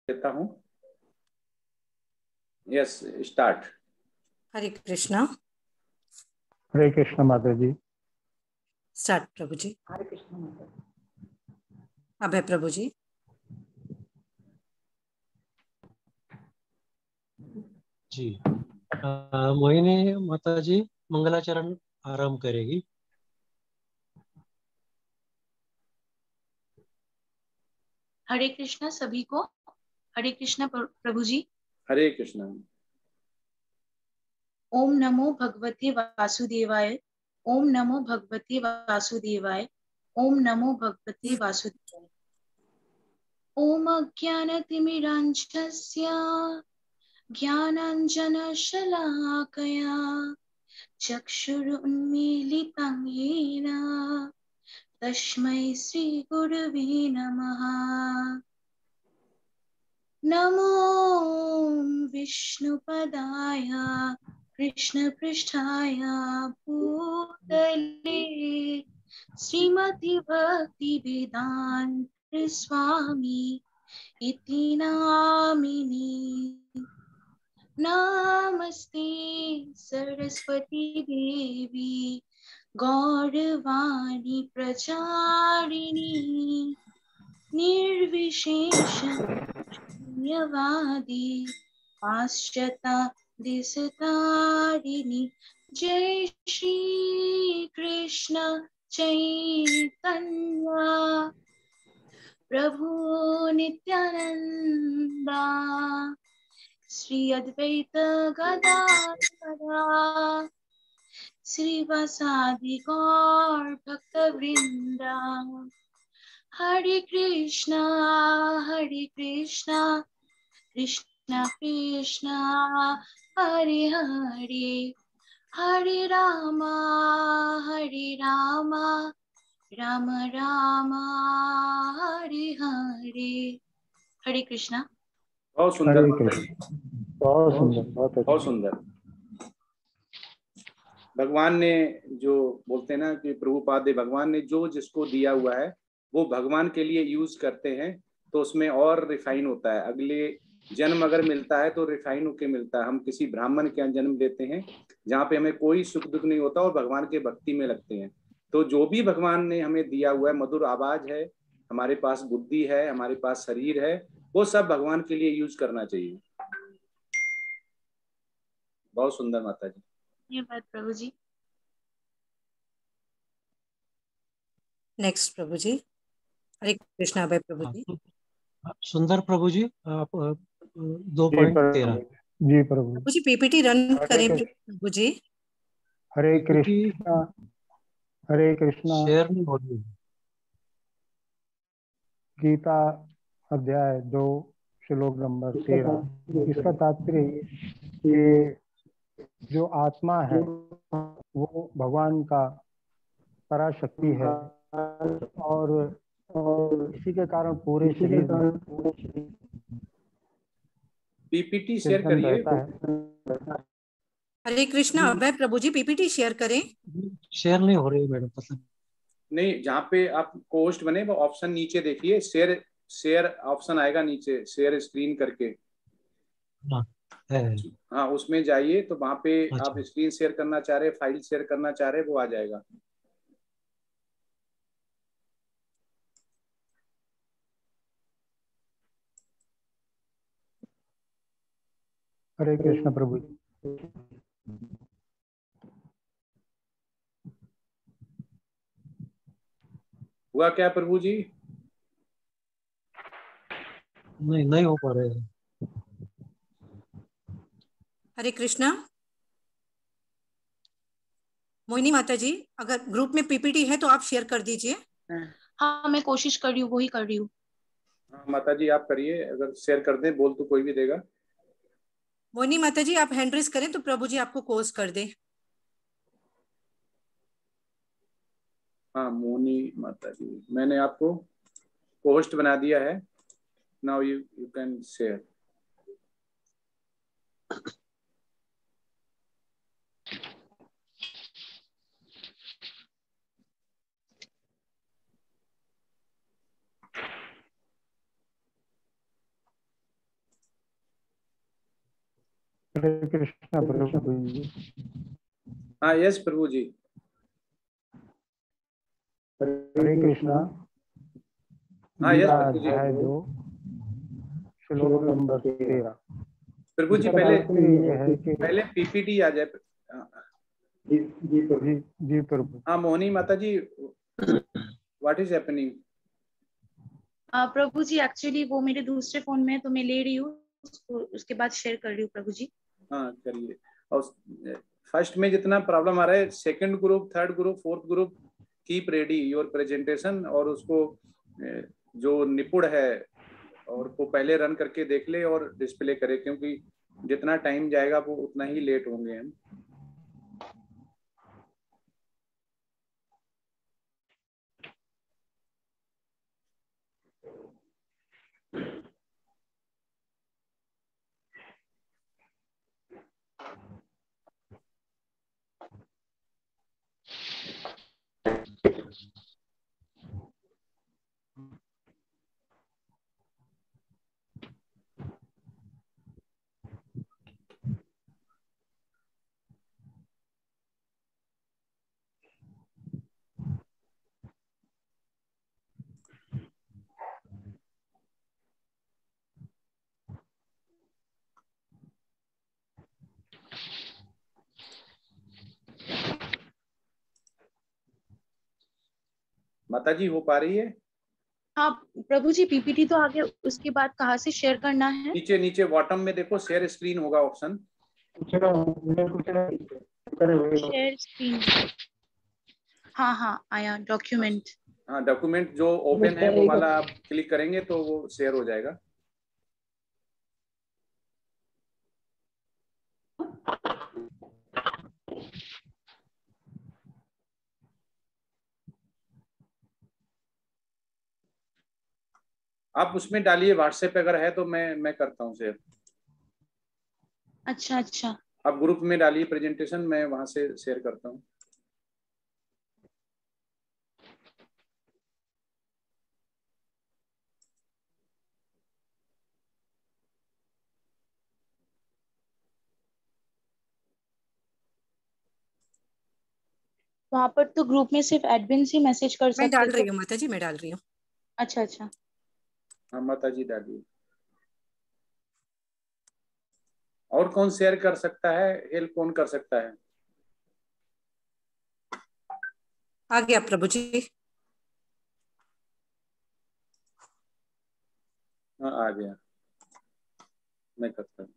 देता हूँ। Yes, start. Hare Krishna. Hare Krishna माता जी। स्टार्ट प्रभु जी। हरे कृष्ण माता जी। अभय प्रभु जी। जी। मोहिनी माता जी मंगलाचरण आरंभ करेगी। हरे कृष्णा सभी को। हरे कृष्णा प्रभु जी। हरे कृष्णा। ओम नमो भगवते वासुदेवाय। ओम नमो भगवते वासुदेवाय। ओम नमो भगवते वासुदेवाय। ओम अज्ञानतिमिरान्धस्य ज्ञानाञ्जनशलाकया चक्षुरुन्मीलितं येन तस्मै श्रीगुरवे नमः। नमो विष्णुपदाय कृष्णपृष्ठाय भूतले श्रीमति भक्तिवेदान्त स्वामी इति नामिने। नमस्ते सरस्वती देवी गौरवाणी प्रचारिणी निर्विशेष शून्यवादी पाश्चात्य दिशतारिणी। जय श्री कृष्ण चैतन्य प्रभु नित्यानंदा श्री अद्वैत गदाधर श्रीवासादि गौर भक्तवृंदा। हरे कृष्णा कृष्णा कृष्णा हरे हरे, हरे राम राम राम हरे हरे। हरे कृष्णा। बहुत सुंदर हरे माता जी, कृष्ण। बहुत सुंदर, बहुत बहुत अच्छा। सुंदर। भगवान ने जो बोलते हैं ना कि प्रभुपाद भगवान ने जो जिसको दिया हुआ है वो भगवान के लिए यूज करते हैं, तो उसमें और रिफाइन होता है। अगले जन्म अगर मिलता है तो रिफाइन होके मिलता है। हम किसी ब्राह्मण के यहाँ जन्म लेते हैं जहाँ पे हमें कोई सुख दुख नहीं होता और भगवान के भक्ति में लगते हैं। तो जो भी भगवान ने हमें दिया हुआ है, मधुर आवाज है, हमारे पास बुद्धि है, हमारे पास शरीर है, वो सब भगवान के लिए यूज करना चाहिए। बहुत सुंदर माता जी। धन्यवाद प्रभु जी। नेक्स्ट प्रभु जी। हरे कृष्णा अभय प्रभु जी। सुंदर प्रभु जी आप जी 2.13। जी प्रभु। प्रभु जी पीपीटी रन करें प्रभु जी। हरे पीपीटी कृष्णा। हरे कृष्णा। शेयर नहीं हो रही। गीता अध्याय 2 श्लोक नंबर 13। इसका तात्पर्य ये कि जो आत्मा है वो भगवान का पराशक्ति है और इसी के कारण पूरे शरीर में पीपीटी शेयर चिंतन करिए। रहता है। हरे कृष्णा अभय प्रभु जी पीपीटी शेयर करें। शेयर नहीं हो रही मैडम, पता नहीं, जहाँ पे आप पोस्ट बने वो ऑप्शन नीचे देखिए, शेयर शेयर ऑप्शन आएगा नीचे, शेयर स्क्रीन करके। नहीं है। हाँ, उसमें जाइए तो वहाँ पे आप अच्छा, स्क्रीन शेयर करना चाह रहे, फाइल शेयर करना चाह रहे, वो आ जाएगा। हरे कृष्ण प्रभु जी। हुआ क्या प्रभु जी? नहीं हो पा रहे हैं। हरे कृष्णा। मोहिनी माता जी अगर ग्रुप में पीपीटी है तो आप शेयर कर दीजिए। हाँ मैं कोशिश कर रही हूँ, वही कर रही हूँ। हाँ माता जी आप करिए, अगर शेयर कर दें बोल तो कोई भी देगा। मोहिनी माता जी आप हैंड रेज करें तो प्रभु जी आपको कोर्स कर दे। हाँ मोनी माता जी, मैंने आपको पोस्ट बना दिया है। Now you can share. Hare Krishna प्रभु जी। हाँ यस प्रभु जी। हरे कृष्णा। हाँ यस गीता प्रभु जी। अध्याय 2 श्लोक नंबर 13। प्रभु जी इसका पहले तात्पर्य ये है कि पहले पीपीटी आ जाए। जी प्रभु। हाँ मोहनी माता जी, व्हाट इज हैपनिंग? प्रभु जी एक्चुअली वो मेरे दूसरे फोन में है, तो मैं ले रही हूँ, उसके बाद शेयर कर रही हूँ प्रभु जी। हाँ करिए। और फर्स्ट में जितना प्रॉब्लम आ रहा है, second group, third group, fourth group, keep ready your presentation, और उसको जो निपुण है और को पहले रन करके देख ले और डिस्प्ले करे, क्योंकि जितना टाइम जाएगा वो उतना ही लेट होंगे हम। माता जी हो पा रही है? हाँ प्रभु जी, पीपीटी तो आगे, उसके बाद कहाँ से शेयर करना है? नीचे नीचे बॉटम में देखो, शेयर स्क्रीन होगा ऑप्शन। Share screen. हाँ हाँ आया, डॉक्यूमेंट। हाँ डॉक्यूमेंट जो ओपन है वो वाला आप क्लिक करेंगे तो वो शेयर हो जाएगा। आप उसमें डालिए, व्हाट्सएप पे अगर है तो मैं करता हूँ शेयर। अच्छा अच्छा। आप ग्रुप में डालिए प्रेजेंटेशन, मैं वहां से शेयर करता हूँ। वहां पर तो ग्रुप में सिर्फ एडमिन से मैसेज कर मैं सकते डाल थे। रही हूँ माता जी, मैं डाल रही हूँ। अच्छा अच्छा। हाँ माता जी डालिए। और कौन शेयर कर सकता है? हेल्प कौन कर सकता है? आ गया प्रभु जी। हाँ आ गया, मैं करता हूँ।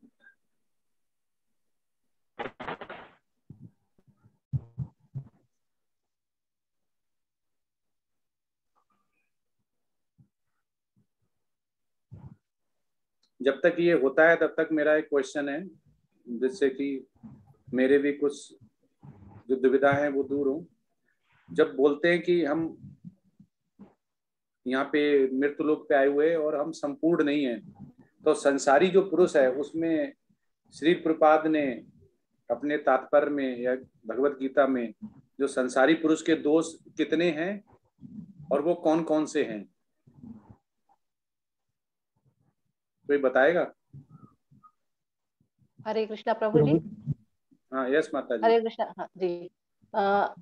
जब तक ये होता है तब तक मेरा एक क्वेश्चन है, जिससे कि मेरे भी कुछ जो दुविधा है वो दूर हो। जब बोलते हैं कि हम यहाँ पे मृत्यु लोक पे आए हुए और हम संपूर्ण नहीं है, तो संसारी जो पुरुष है उसमें श्री प्रपाद ने अपने तात्पर्य में या भगवत गीता में जो संसारी पुरुष के दोष कितने हैं और वो कौन कौन से हैं, कोई बताएगा? हरे कृष्णा प्रभु जी। हाँ यस माता जी। हरे कृष्णा। हाँ जी।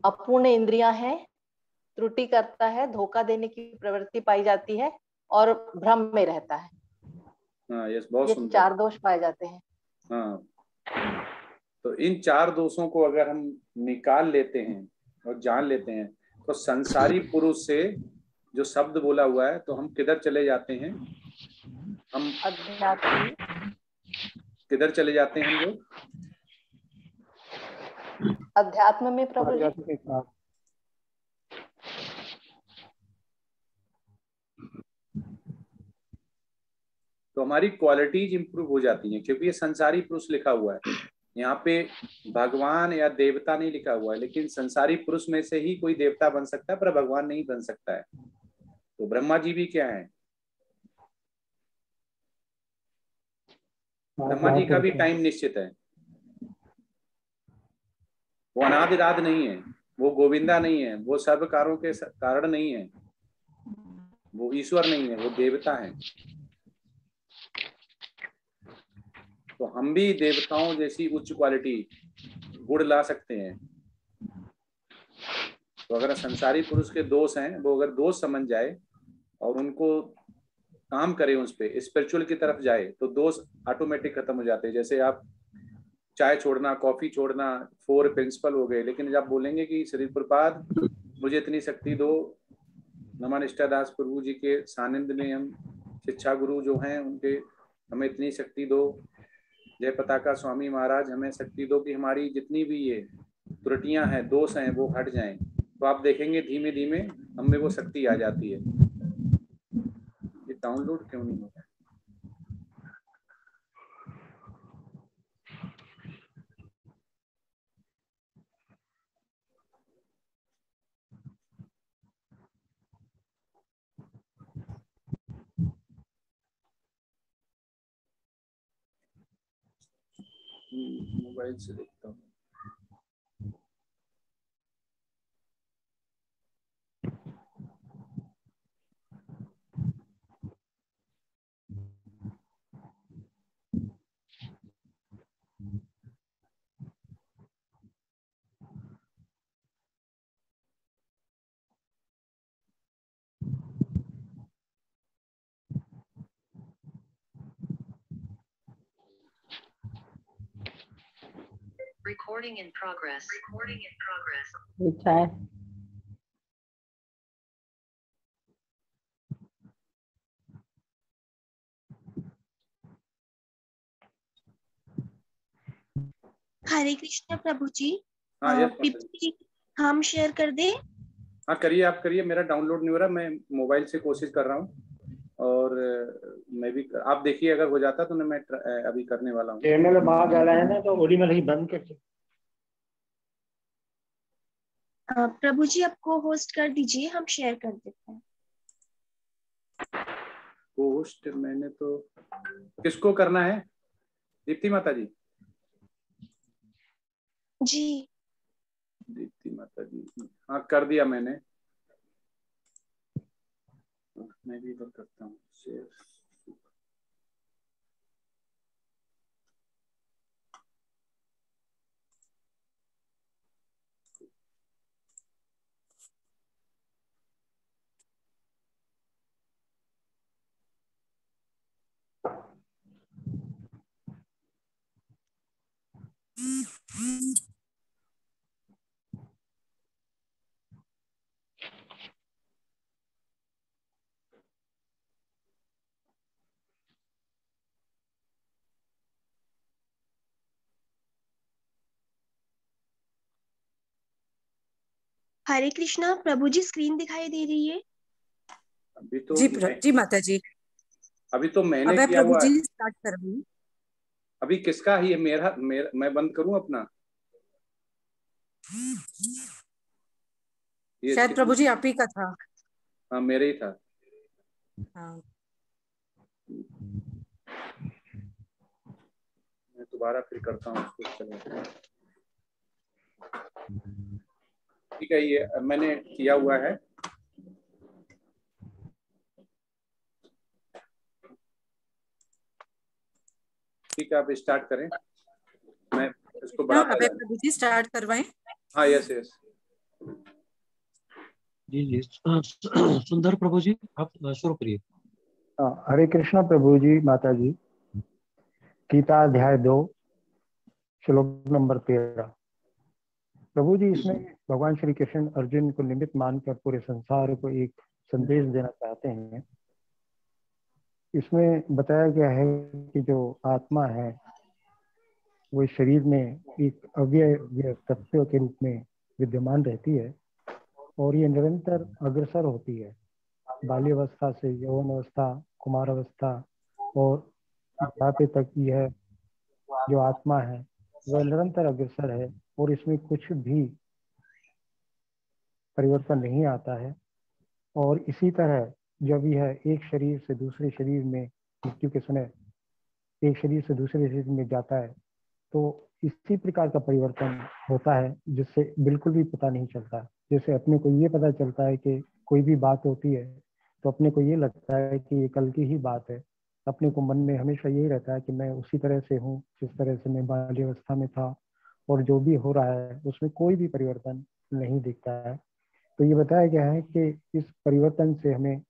अपूर्ण इंद्रियां हैं, त्रुटि करता है, धोखा देने की प्रवृत्ति पाई जाती है और भ्रम में रहता है। हाँ यस, बहुत ये सुंदर। 4 दोष पाए जाते हैं। हाँ, तो इन 4 दोषों को अगर हम निकाल लेते हैं और जान लेते हैं तो संसारी पुरुष से जो शब्द बोला हुआ है, तो हम किधर चले जाते हैं? हम अध्यात्म, किधर चले जाते हैं हम लोग? अध्यात्म में प्रभु जी। तो हमारी क्वालिटीज इंप्रूव हो जाती हैं, क्योंकि ये संसारी पुरुष लिखा हुआ है यहाँ पे, भगवान या देवता नहीं लिखा हुआ है, लेकिन संसारी पुरुष में से ही कोई देवता बन सकता है पर भगवान नहीं बन सकता है। तो ब्रह्मा जी भी क्या है? ब्रह्मा जी का भी टाइम निश्चित है। वो अनादिराद नहीं है, वो गोविंदा नहीं है, वो सर्व कारों के कारण नहीं है, वो ईश्वर नहीं है, वो देवता है। तो हम भी देवताओं जैसी उच्च क्वालिटी गुण ला सकते हैं। तो अगर संसारी पुरुष के दोष हैं, वो अगर दोष समझ जाए और उनको काम करे, उस पर स्पिरिचुअल की तरफ जाए, तो दोष ऑटोमेटिक खत्म हो जाते हैं। जैसे आप चाय छोड़ना, कॉफी छोड़ना, 4 प्रिंसिपल हो गए। लेकिन जब बोलेंगे कि श्री प्रपाद मुझे इतनी शक्ति दो, नमन दास प्रभु जी के सानिध्य में हम शिक्षा गुरु जो हैं उनके हमें इतनी शक्ति दो, जय पताका स्वामी महाराज हमें शक्ति दो कि हमारी जितनी भी ये त्रुटियां हैं, दोष हैं, वो हट जाएं, तो आप देखेंगे धीमे धीमे हमें वो शक्ति आ जाती है। ये डाउनलोड क्यों नहीं होता? मोबाइल से देखता हूँ। Recording in progress. Recording in progress. अच्छा है। हरे कृष्ण प्रभु जी। हाँ यस पीपीटी हम शेयर कर दें? हाँ करिए, आप करिए। मेरा डाउनलोड नहीं हो रहा, मैं मोबाइल से कोशिश कर रहा हूँ। और मैं भी, आप देखिए अगर हो जाता तो मैं अभी करने वाला हूँ। चैनल बाहर डाला है ना, तो ओडी में ही बंद कर। प्रभु जी आपको होस्ट कर दीजिए, हम शेयर कर देते हैं। होस्ट मैंने तो, किसको करना है? दीप्ति माता जी? जी दीप्ति माता जी, हाँ कर दिया मैंने। मैं भी इधर करता हूँ शेयर। हरे कृष्णा प्रभु जी, स्क्रीन दिखाई दे रही है? अभी तो जी माता जी। अभी तो मैंने अब मैं किया प्रभु हुआ जी है। स्टार्ट कर रही हूँ। अभी किसका ही है? मेरा मैं बंद करूं अपना? ये शायद प्रभु जी आप ही का था। हाँ मेरे ही था। हाँ मैं दोबारा फिर करता हूँ उसको। चलो ठीक है, ये मैंने किया हुआ है। ठीक है, आप स्टार्ट करें, मैं इसको बढ़ाता अब हूँ। प्रभु जी स्टार्ट करवाएं। हाँ यस यस। जी जी। सुंदर प्रभु जी आप शुरू करिए। हरे कृष्णा प्रभु जी, माता जी। गीता अध्याय 2 श्लोक नंबर 13। प्रभु जी, इसमें भगवान श्री कृष्ण अर्जुन को निमित्त मानकर पूरे संसार को एक संदेश देना चाहते हैं। इसमें बताया गया है कि जो आत्मा है वो इस शरीर में एक अव्यय तत्व के रूप में विद्यमान रहती है और ये निरंतर अग्रसर होती है। बाल्यावस्था से यौवन अवस्था, कुमार अवस्था और बुढ़ापे तक यह जो आत्मा है वह निरंतर अग्रसर है और इसमें कुछ भी परिवर्तन नहीं आता है। और इसी तरह जब यह एक शरीर से दूसरे शरीर में मृत्यु के समय एक शरीर से दूसरे शरीर में जाता है तो इसी प्रकार का परिवर्तन होता है जिससे बिल्कुल भी पता नहीं चलता। जैसे अपने को ये पता चलता है कि कोई भी बात होती है तो अपने को ये लगता है कि ये कल की ही बात है, अपने को मन में हमेशा यही रहता है कि मैं उसी तरह से हूँ जिस तरह से मैं बाल्यावस्था में था, और जो भी हो रहा है उसमें कोई भी परिवर्तन नहीं दिखता है। तो ये बताया गया है कि इस परिवर्तन से हमें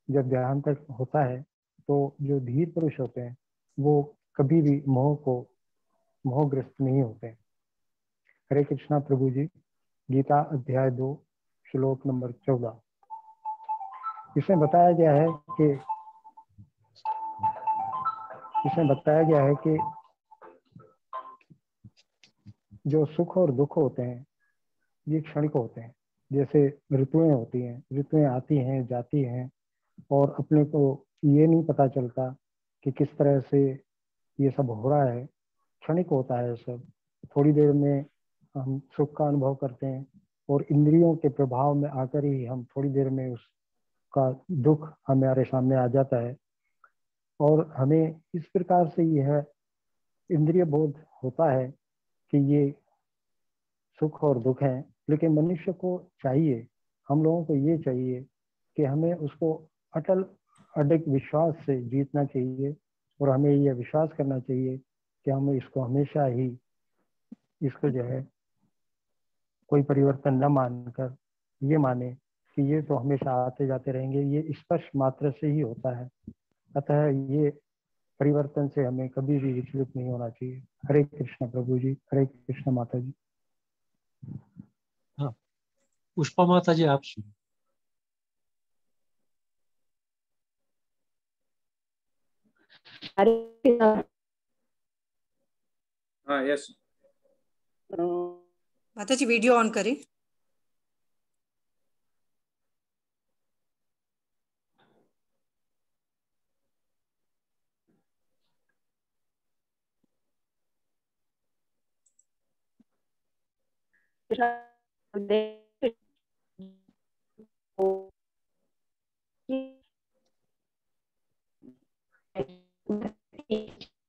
जब देहांत होता है तो जो धीर पुरुष होते हैं वो कभी भी मोहग्रस्त नहीं होते हैं। हरे कृष्णा प्रभु जी। गीता अध्याय 2 श्लोक नंबर 14। इसमें बताया गया है कि जो सुख और दुख होते हैं ये क्षणिक होते हैं। जैसे ऋतुएं होती हैं, ऋतुएं आती हैं जाती हैं, और अपने को ये नहीं पता चलता कि किस तरह से ये सब हो रहा है। क्षणिक होता है सब। थोड़ी देर में हम सुख का अनुभव करते हैं और इंद्रियों के प्रभाव में आकर ही हम थोड़ी देर में उसका दुख हमारे सामने आ जाता है। और हमें इस प्रकार से यह इंद्रिय बोध होता है कि ये सुख और दुख हैं। लेकिन मनुष्य को चाहिए, हम लोगों को ये चाहिए कि हमें उसको अटल अडिग विश्वास से जीतना चाहिए, और हमें यह विश्वास करना चाहिए कि हमें इसको हमेशा ही इसको जो है कोई परिवर्तन न मानकर ये माने कि ये तो हमेशा आते जाते रहेंगे, ये स्पर्श मात्र से ही होता है। अतः ये परिवर्तन से हमें कभी भी विचलित नहीं होना चाहिए। हरे कृष्ण प्रभु जी। हरे कृष्ण माता जी। हाँ, पुष्पा माता जी आप सुनो। हाँ यस। माता जी वीडियो ऑन करें।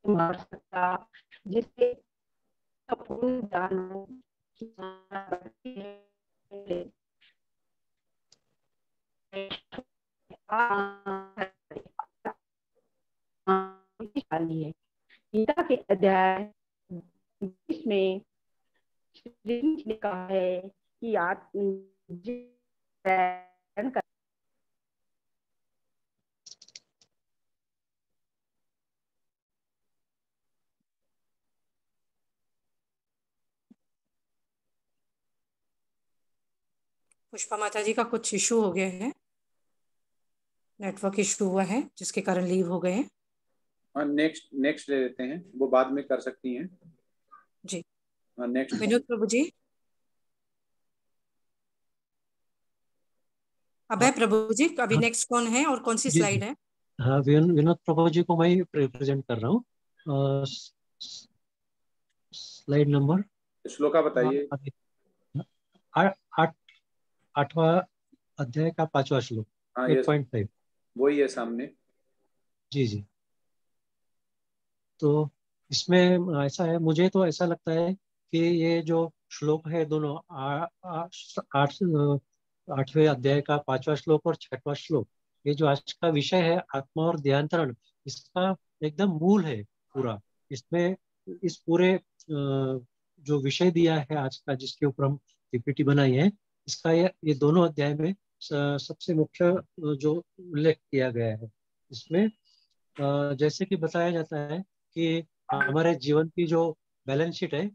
मार सकता जिससे पूर्ण जानो है। गीता के अध्याय 20 में श्री ने कहा है कि पुष्पा माता जी का कुछ इशू हो गया है, नेटवर्क इशू हुआ है जिसके कारण लीव हो गए हैं। हाँ नेक्स्ट ले लेते हैं, वो बाद में कर सकती हैं जी। नेक्स्ट। विनोद प्रभु जी। अभय प्रभु जी, अभी हाँ नेक्स्ट कौन है और कौन सी जी स्लाइड जी। है? हाँ, विनोद प्रभु जी को मैं ही प्रेजेंट कर रहा हूँ। स्लाइड नंबर श्लोका बताइए। 8वां अध्याय का 5वां श्लोक, हाँ यस, 8.5। वही है सामने। जी जी। तो इसमें ऐसा है, मुझे तो ऐसा लगता है कि ये जो श्लोक है दोनों 8वें अध्याय का 5वां श्लोक और 6वां श्लोक, ये जो आज का विषय है आत्मा और देहांतरण, इसका एकदम मूल है पूरा। इसमें इस पूरे जो विषय दिया है आज का, जिसके ऊपर हम पीपीटी बनाई है, इसका ये दोनों अध्याय में सबसे मुख्य जो उल्लेख किया गया है इसमें, जैसे कि बताया जाता है कि हमारे जीवन की जो बैलेंस शीट है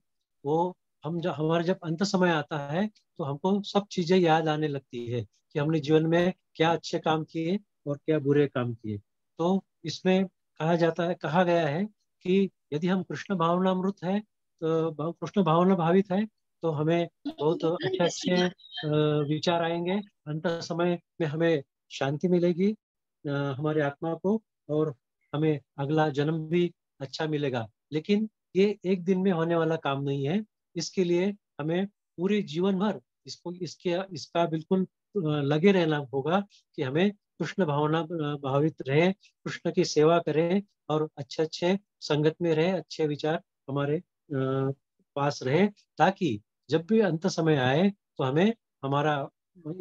वो हमारे जब अंत समय आता है तो हमको सब चीजें याद आने लगती है कि हमने जीवन में क्या अच्छे काम किए और क्या बुरे काम किए। तो इसमें कहा गया है कि यदि हम कृष्ण भावनामृत है, तो कृष्ण भावना भावित है, तो हमें बहुत अच्छे अच्छे विचार आएंगे। अंत समय में हमें शांति मिलेगी हमारे आत्मा को, और हमें अगला जन्म भी अच्छा मिलेगा। लेकिन ये एक दिन में होने वाला काम नहीं है। इसके लिए हमें पूरे जीवन भर इसका बिल्कुल लगे रहना होगा कि हमें कृष्ण भावना भावित रहे, कृष्ण की सेवा करें और अच्छे अच्छे संगत में रहे, अच्छे विचार हमारे पास रहे, ताकि जब भी अंत समय आए तो हमें हमारा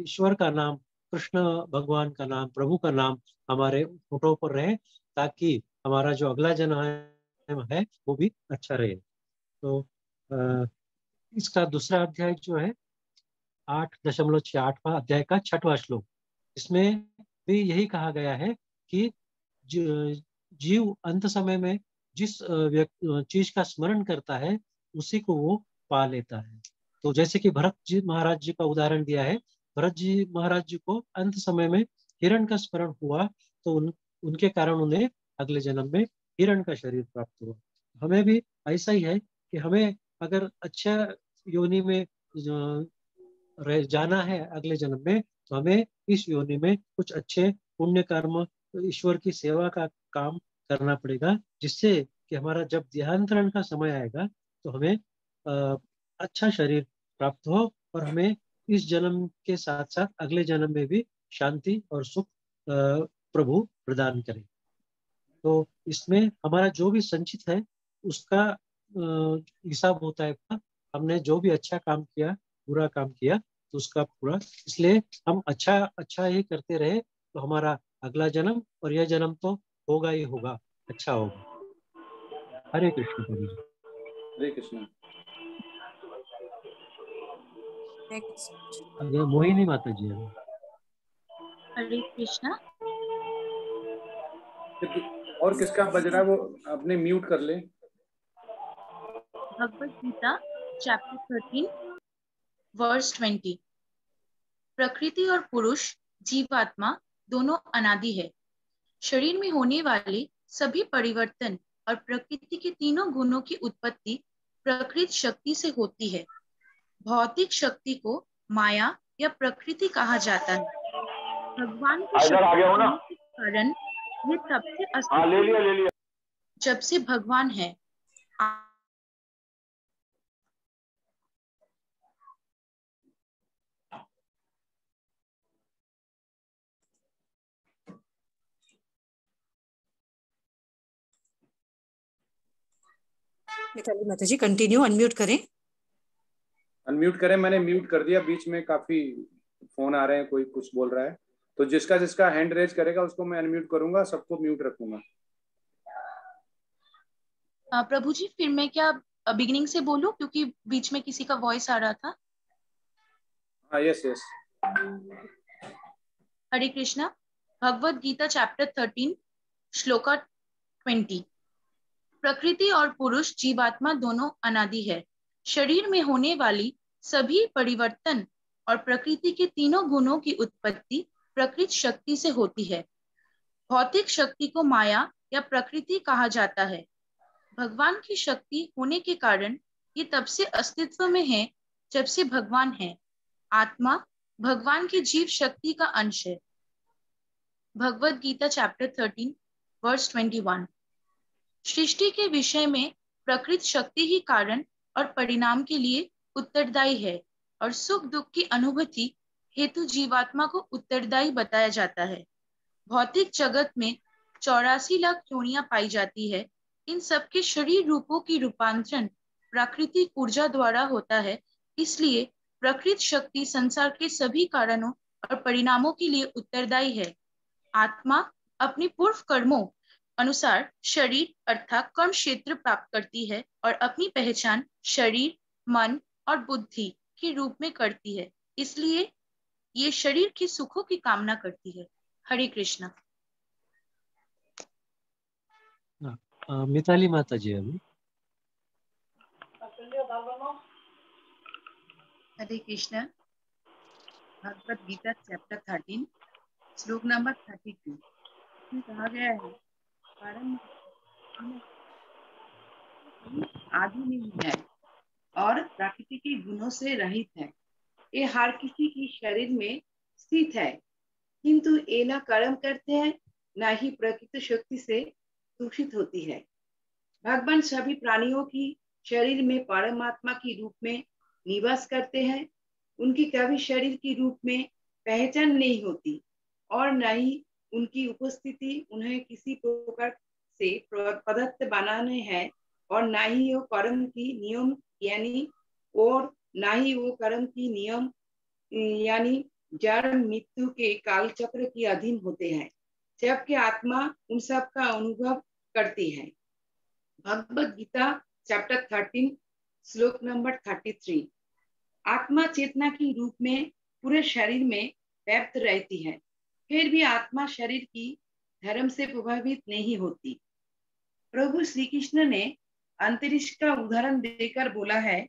ईश्वर का नाम, कृष्ण भगवान का नाम, प्रभु का नाम हमारे होठों पर रहे, ताकि हमारा जो अगला जन्म है वो भी अच्छा रहे। तो इसका दूसरा अध्याय जो है 8.68वां अध्याय का 6वां श्लोक, इसमें भी यही कहा गया है कि जीव अंत समय में जिस चीज का स्मरण करता है उसी को वो पा लेता है। तो जैसे कि भरत जी महाराज जी का उदाहरण दिया है, भरत जी महाराज जी को अंत समय में हिरण का स्मरण हुआ, तो उनके कारण उन्हें अगले जन्म में हिरण का शरीर प्राप्त हुआ। हमें भी ऐसा ही है कि हमें अगर अच्छा योनि में जाना है अगले जन्म में, तो हमें इस योनि में कुछ अच्छे पुण्य कर्म, ईश्वर की सेवा का काम करना पड़ेगा, जिससे कि हमारा जब देहांतरण का समय आएगा तो हमें अच्छा शरीर प्राप्त हो और हमें इस जन्म के साथ साथ अगले जन्म में भी शांति और सुख प्रभु प्रदान करे। तो इसमें हमारा जो भी संचित है उसका हिसाब होता है। हमने जो भी अच्छा काम किया, बुरा काम किया, तो उसका पूरा, इसलिए हम अच्छा अच्छा ही करते रहे तो हमारा अगला जन्म और यह जन्म तो होगा ही होगा, अच्छा होगा। हरे कृष्ण प्रभु जी। हरे कृष्ण। अगर मोहिनी माता जी है। हरे कृष्णा। और किसका बज रहा है वो अपने म्यूट कर ले। Bhagavad Gita chapter 13 verse 20। प्रकृति और पुरुष जीवात्मा दोनों अनादि है। शरीर में होने वाले सभी परिवर्तन और प्रकृति के तीनों गुणों की उत्पत्ति प्रकृति शक्ति से होती है। भौतिक शक्ति को माया या प्रकृति कहा जाता है। भगवान की शक्ति होने के कारण ये तब से अस्तित्व में जब से भगवान है। मिताली माता जी कंटिन्यू, अनम्यूट करें। अनम्यूट करें, मैंने म्यूट कर दिया। बीच में काफी फोन आ रहे हैं, कोई कुछ बोल रहा है, तो जिसका जिसका हैंड रेज करेगा उसको मैं अनम्यूट करूंगा, सबको म्यूट रखूंगा। प्रभु जी फिर मैं क्या बिगिनिंग से बोलूं, क्योंकि बीच में किसी का वॉइस आ रहा था। हाँ, यस यस। हरे कृष्णा। भगवद गीता चैप्टर 13 श्लोका 20। प्रकृति और पुरुष जीवात्मा दोनों अनादि है। शरीर में होने वाली सभी परिवर्तन और प्रकृति के तीनों गुणों की उत्पत्ति प्रकृति शक्ति से होती है। भौतिक शक्ति को माया या प्रकृति कहा जाता है। भगवान की शक्ति होने के कारण ये तब से अस्तित्व में है जब से भगवान है। आत्मा भगवान की जीव शक्ति का अंश है। Bhagavad Gita chapter 13 verse 21। सृष्टि के विषय में प्रकृति शक्ति ही कारण और परिणाम के लिए उत्तरदायी है और सुख दुख की अनुभूति हेतु जीवात्मा को उत्तरदायी बताया जाता है। भौतिक जगत में 84 लाख योनियां पाई जाती है। इन सबके शरीर रूपों की रूपांतरण प्राकृतिक ऊर्जा द्वारा होता है। इसलिए प्रकृति शक्ति संसार के सभी कारणों और परिणामों के लिए उत्तरदायी है। आत्मा अपने पूर्व कर्मों अनुसार शरीर अर्थात कर्म क्षेत्र प्राप्त करती है और अपनी पहचान शरीर, मन और बुद्धि के रूप में करती है। इसलिए ये शरीर के सुखों की कामना करती है। हरे कृष्णा। मिताली माता जी अभी। हरे कृष्णा। भगवद गीता चैप्टर 13 श्लोक नंबर 32 में कहा गया है, परम आदि नहीं है और प्रकृति के गुणों से रहित है। ये हर किसी की शरीर में स्थित है, किंतु ये न कर्म करते हैं न ही प्रकृति शक्ति से दूषित होती है। भगवान सभी प्राणियों की शरीर में परमात्मा के रूप में निवास करते हैं। उनकी कभी शरीर के रूप में पहचान नहीं होती और न ही उनकी उपस्थिति उन्हें किसी प्रकार से पदार्थ बनाने हैं और न ही वो कर्म की नियम यानी जन्म मृत्यु के काल चक्र के अधीन होते हैं। जबकि आत्मा उन सब का अनुभव करती है। भगवद गीता चैप्टर 13 श्लोक नंबर 33। आत्मा चेतना के रूप में पूरे शरीर में व्याप्त रहती है, फिर भी आत्मा शरीर की धर्म से प्रभावित नहीं होती। प्रभु श्री कृष्ण ने अंतरिक्ष का उदाहरण देकर बोला है,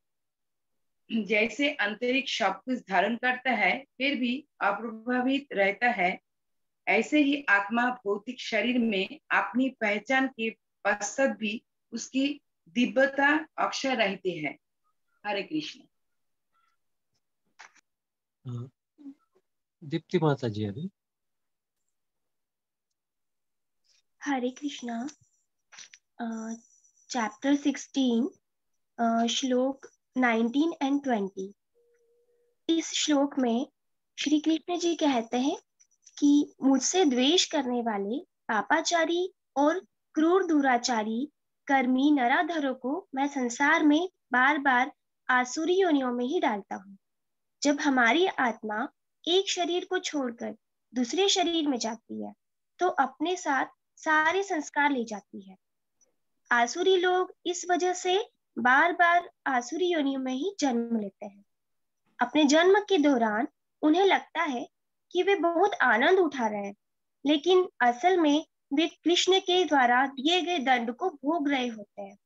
जैसे अंतरिक्ष सब कुछ धारण करता है फिर भी अप्रभावित रहता है, ऐसे ही आत्मा भौतिक शरीर में अपनी पहचान के पश्चात भी उसकी दिव्यता अक्षर रहती है। हरे कृष्ण। दीप्ति माता जी अभी। हरे कृष्णा। चैप्टर 16 श्लोक 19 एंड 20। इस श्लोक में श्री कृष्ण जी कहते हैं कि मुझसे द्वेष करने वाले पापाचारी और क्रूर दुराचारी कर्मी नराधरों को मैं संसार में बार बार आसुरी योनियों में ही डालता हूँ। जब हमारी आत्मा एक शरीर को छोड़कर दूसरे शरीर में जाती है तो अपने साथ सारे संस्कार ले जाती है। आसुरी लोग इस वजह से बार बार आसुरी योनियों में ही जन्म लेते हैं। अपने जन्म के दौरान उन्हें लगता है कि वे बहुत आनंद उठा रहे हैं, लेकिन असल में वे कृष्ण के द्वारा दिए गए दंड को भोग रहे होते हैं।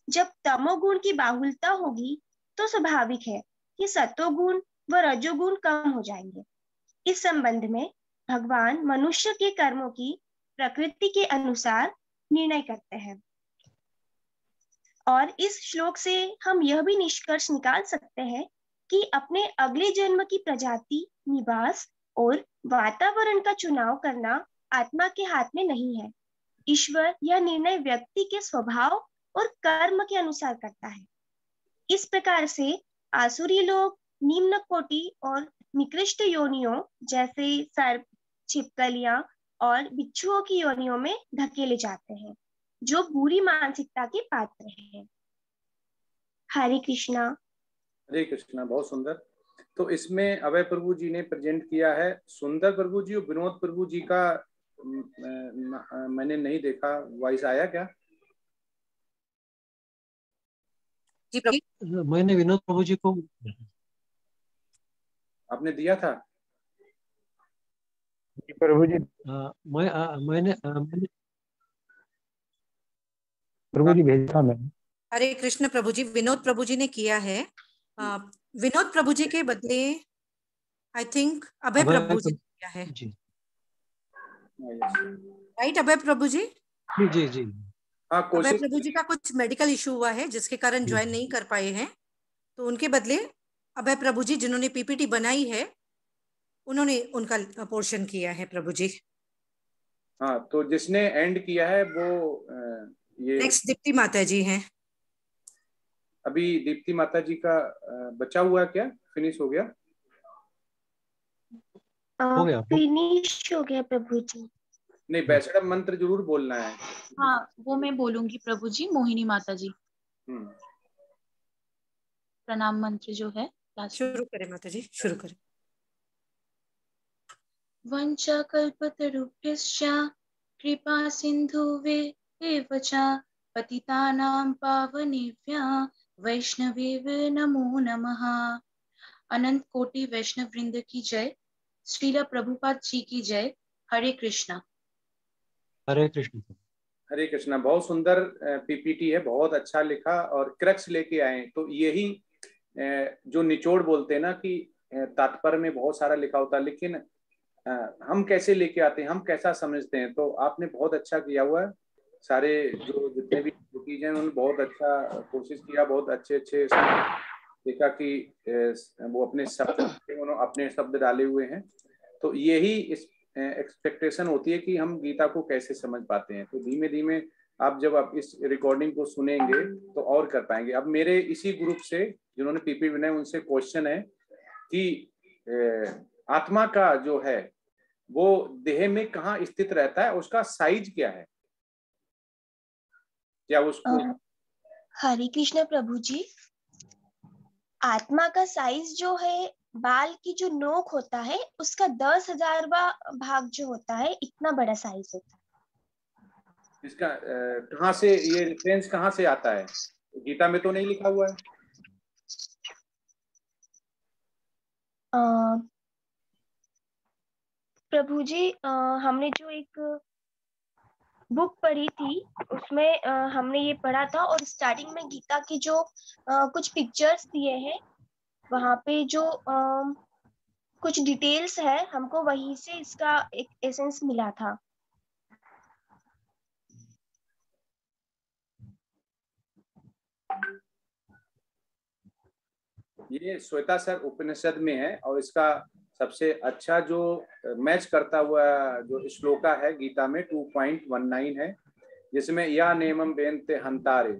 जब तमोगुण की बाहुलता होगी तो स्वाभाविक है कि सतोगुण व रजोगुण कम हो जाएंगे। इस संबंध में भगवान मनुष्य के कर्मों की प्रकृति के अनुसार निर्णय करते हैं और इस श्लोक से हम यह भी निष्कर्ष निकाल सकते हैं कि अपने अगले जन्म की प्रजाति, निवास और वातावरण का चुनाव करना आत्मा के हाथ में नहीं है। ईश्वर यह निर्णय व्यक्ति के स्वभाव और कर्म के अनुसार करता है। इस प्रकार से आसुरी लोग निम्न कोटि और निकृष्ट योनियों जैसे सर्प, छिपकलियां और बिच्छुओं की योनियों में धकेले जाते हैं, जो बुरी मानसिकता के पात्र हैं। हरे कृष्णा। हरे कृष्णा। बहुत सुंदर। तो इसमें अभय प्रभु जी ने प्रेजेंट किया है सुंदर प्रभु जी और विनोद प्रभु जी का मैंने नहीं देखा, वॉइस आया क्या? जी प्रभु। मैंने विनोद प्रभु जी को आपने दिया था? प्रभु जी मैंने प्रभु जी भेजा था मैंने। हरे कृष्ण प्रभु जी। विनोद प्रभु जी ने किया है। विनोद प्रभु जी के बदले आई थिंक अभय प्रभु जी ने किया है। जी राइट अभय प्रभु जी? जी जी। अभय प्रभु जी का कुछ मेडिकल इशू हुआ है जिसके कारण ज्वाइन नहीं कर पाए हैं, तो उनके बदले अभय प्रभु जी जिन्होंने पीपीटी बनाई है उन्होंने उनका पोर्शन किया है प्रभु जी। हाँ, तो जिसने एंड किया है वो ये नेक्स्ट दीप्ति माता जी हैं। अभी दीप्ति माता जी का बचा हुआ क्या? फिनिश हो गया? हो गया, फिनिश हो गया प्रभु जी। नहीं, वैष्णव मंत्र जरूर बोलना है। हाँ, वो मैं बोलूंगी प्रभु जी। मोहिनी माता जी प्रणाम मंत्र जो है शुरू करें माता जी, शुरू करें। वंचा कल्पतरुभ्यश्च कृपा सिन्धुभ्येव च पतितानां पावनेभ्यः वैष्णवेभ्यो नमो नमः। अनंत कोटि वैष्णव वृंद की जय। श्रीला प्रभुपाद जी की जय। हरे कृष्णा। हरे कृष्ण। हरे कृष्णा। बहुत सुंदर पीपीटी है, बहुत अच्छा लिखा और क्रक्स लेके आए। तो यही जो निचोड़ बोलते हैं ना कि तात्पर्य में बहुत सारा लिखा होता है, लेकिन हम कैसे लेके आते हैं, हम कैसा समझते हैं। तो आपने बहुत अच्छा किया हुआ है। सारे जो जितने भी चीजें हैं उन्होंने बहुत अच्छा कोशिश किया, बहुत अच्छे अच्छे देखा कि वो अपने शब्द उन्होंने अपने शब्द डाले हुए हैं। तो यही इस एक्सपेक्टेशन होती है कि हम गीता को कैसे समझ पाते हैं। तो धीमे धीमे आप जब आप इस रिकॉर्डिंग को सुनेंगे तो और कर पाएंगे। अब मेरे इसी ग्रुप से जिन्होंने पीपी बनाए उनसे क्वेश्चन है कि आत्मा का जो है वो देह में कहाँ स्थित रहता है, उसका साइज क्या है? क्या उसको हरे कृष्ण प्रभु जी। आत्मा का साइज जो है बाल की जो नोक होता है उसका 10,000वां भाग जो होता है, इतना बड़ा साइज होता है। इसका कहाँ से ये रेफरेंस कहाँ से आता है? गीता में तो नहीं लिखा हुआ है। प्रभु जी, हमने जो एक बुक पढ़ी थी उसमें हमने ये पढ़ा था, और स्टार्टिंग में गीता के जो कुछ पिक्चर्स दिए हैं वहां पे जो कुछ डिटेल्स है, हमको वहीं से इसका एक एसेंस मिला था। ये श्वेतासर उपनिषद में है और इसका सबसे अच्छा जो मैच करता हुआ जो श्लोका है गीता में 2.19 है, जिसमें या नेमम बेनते हंतारे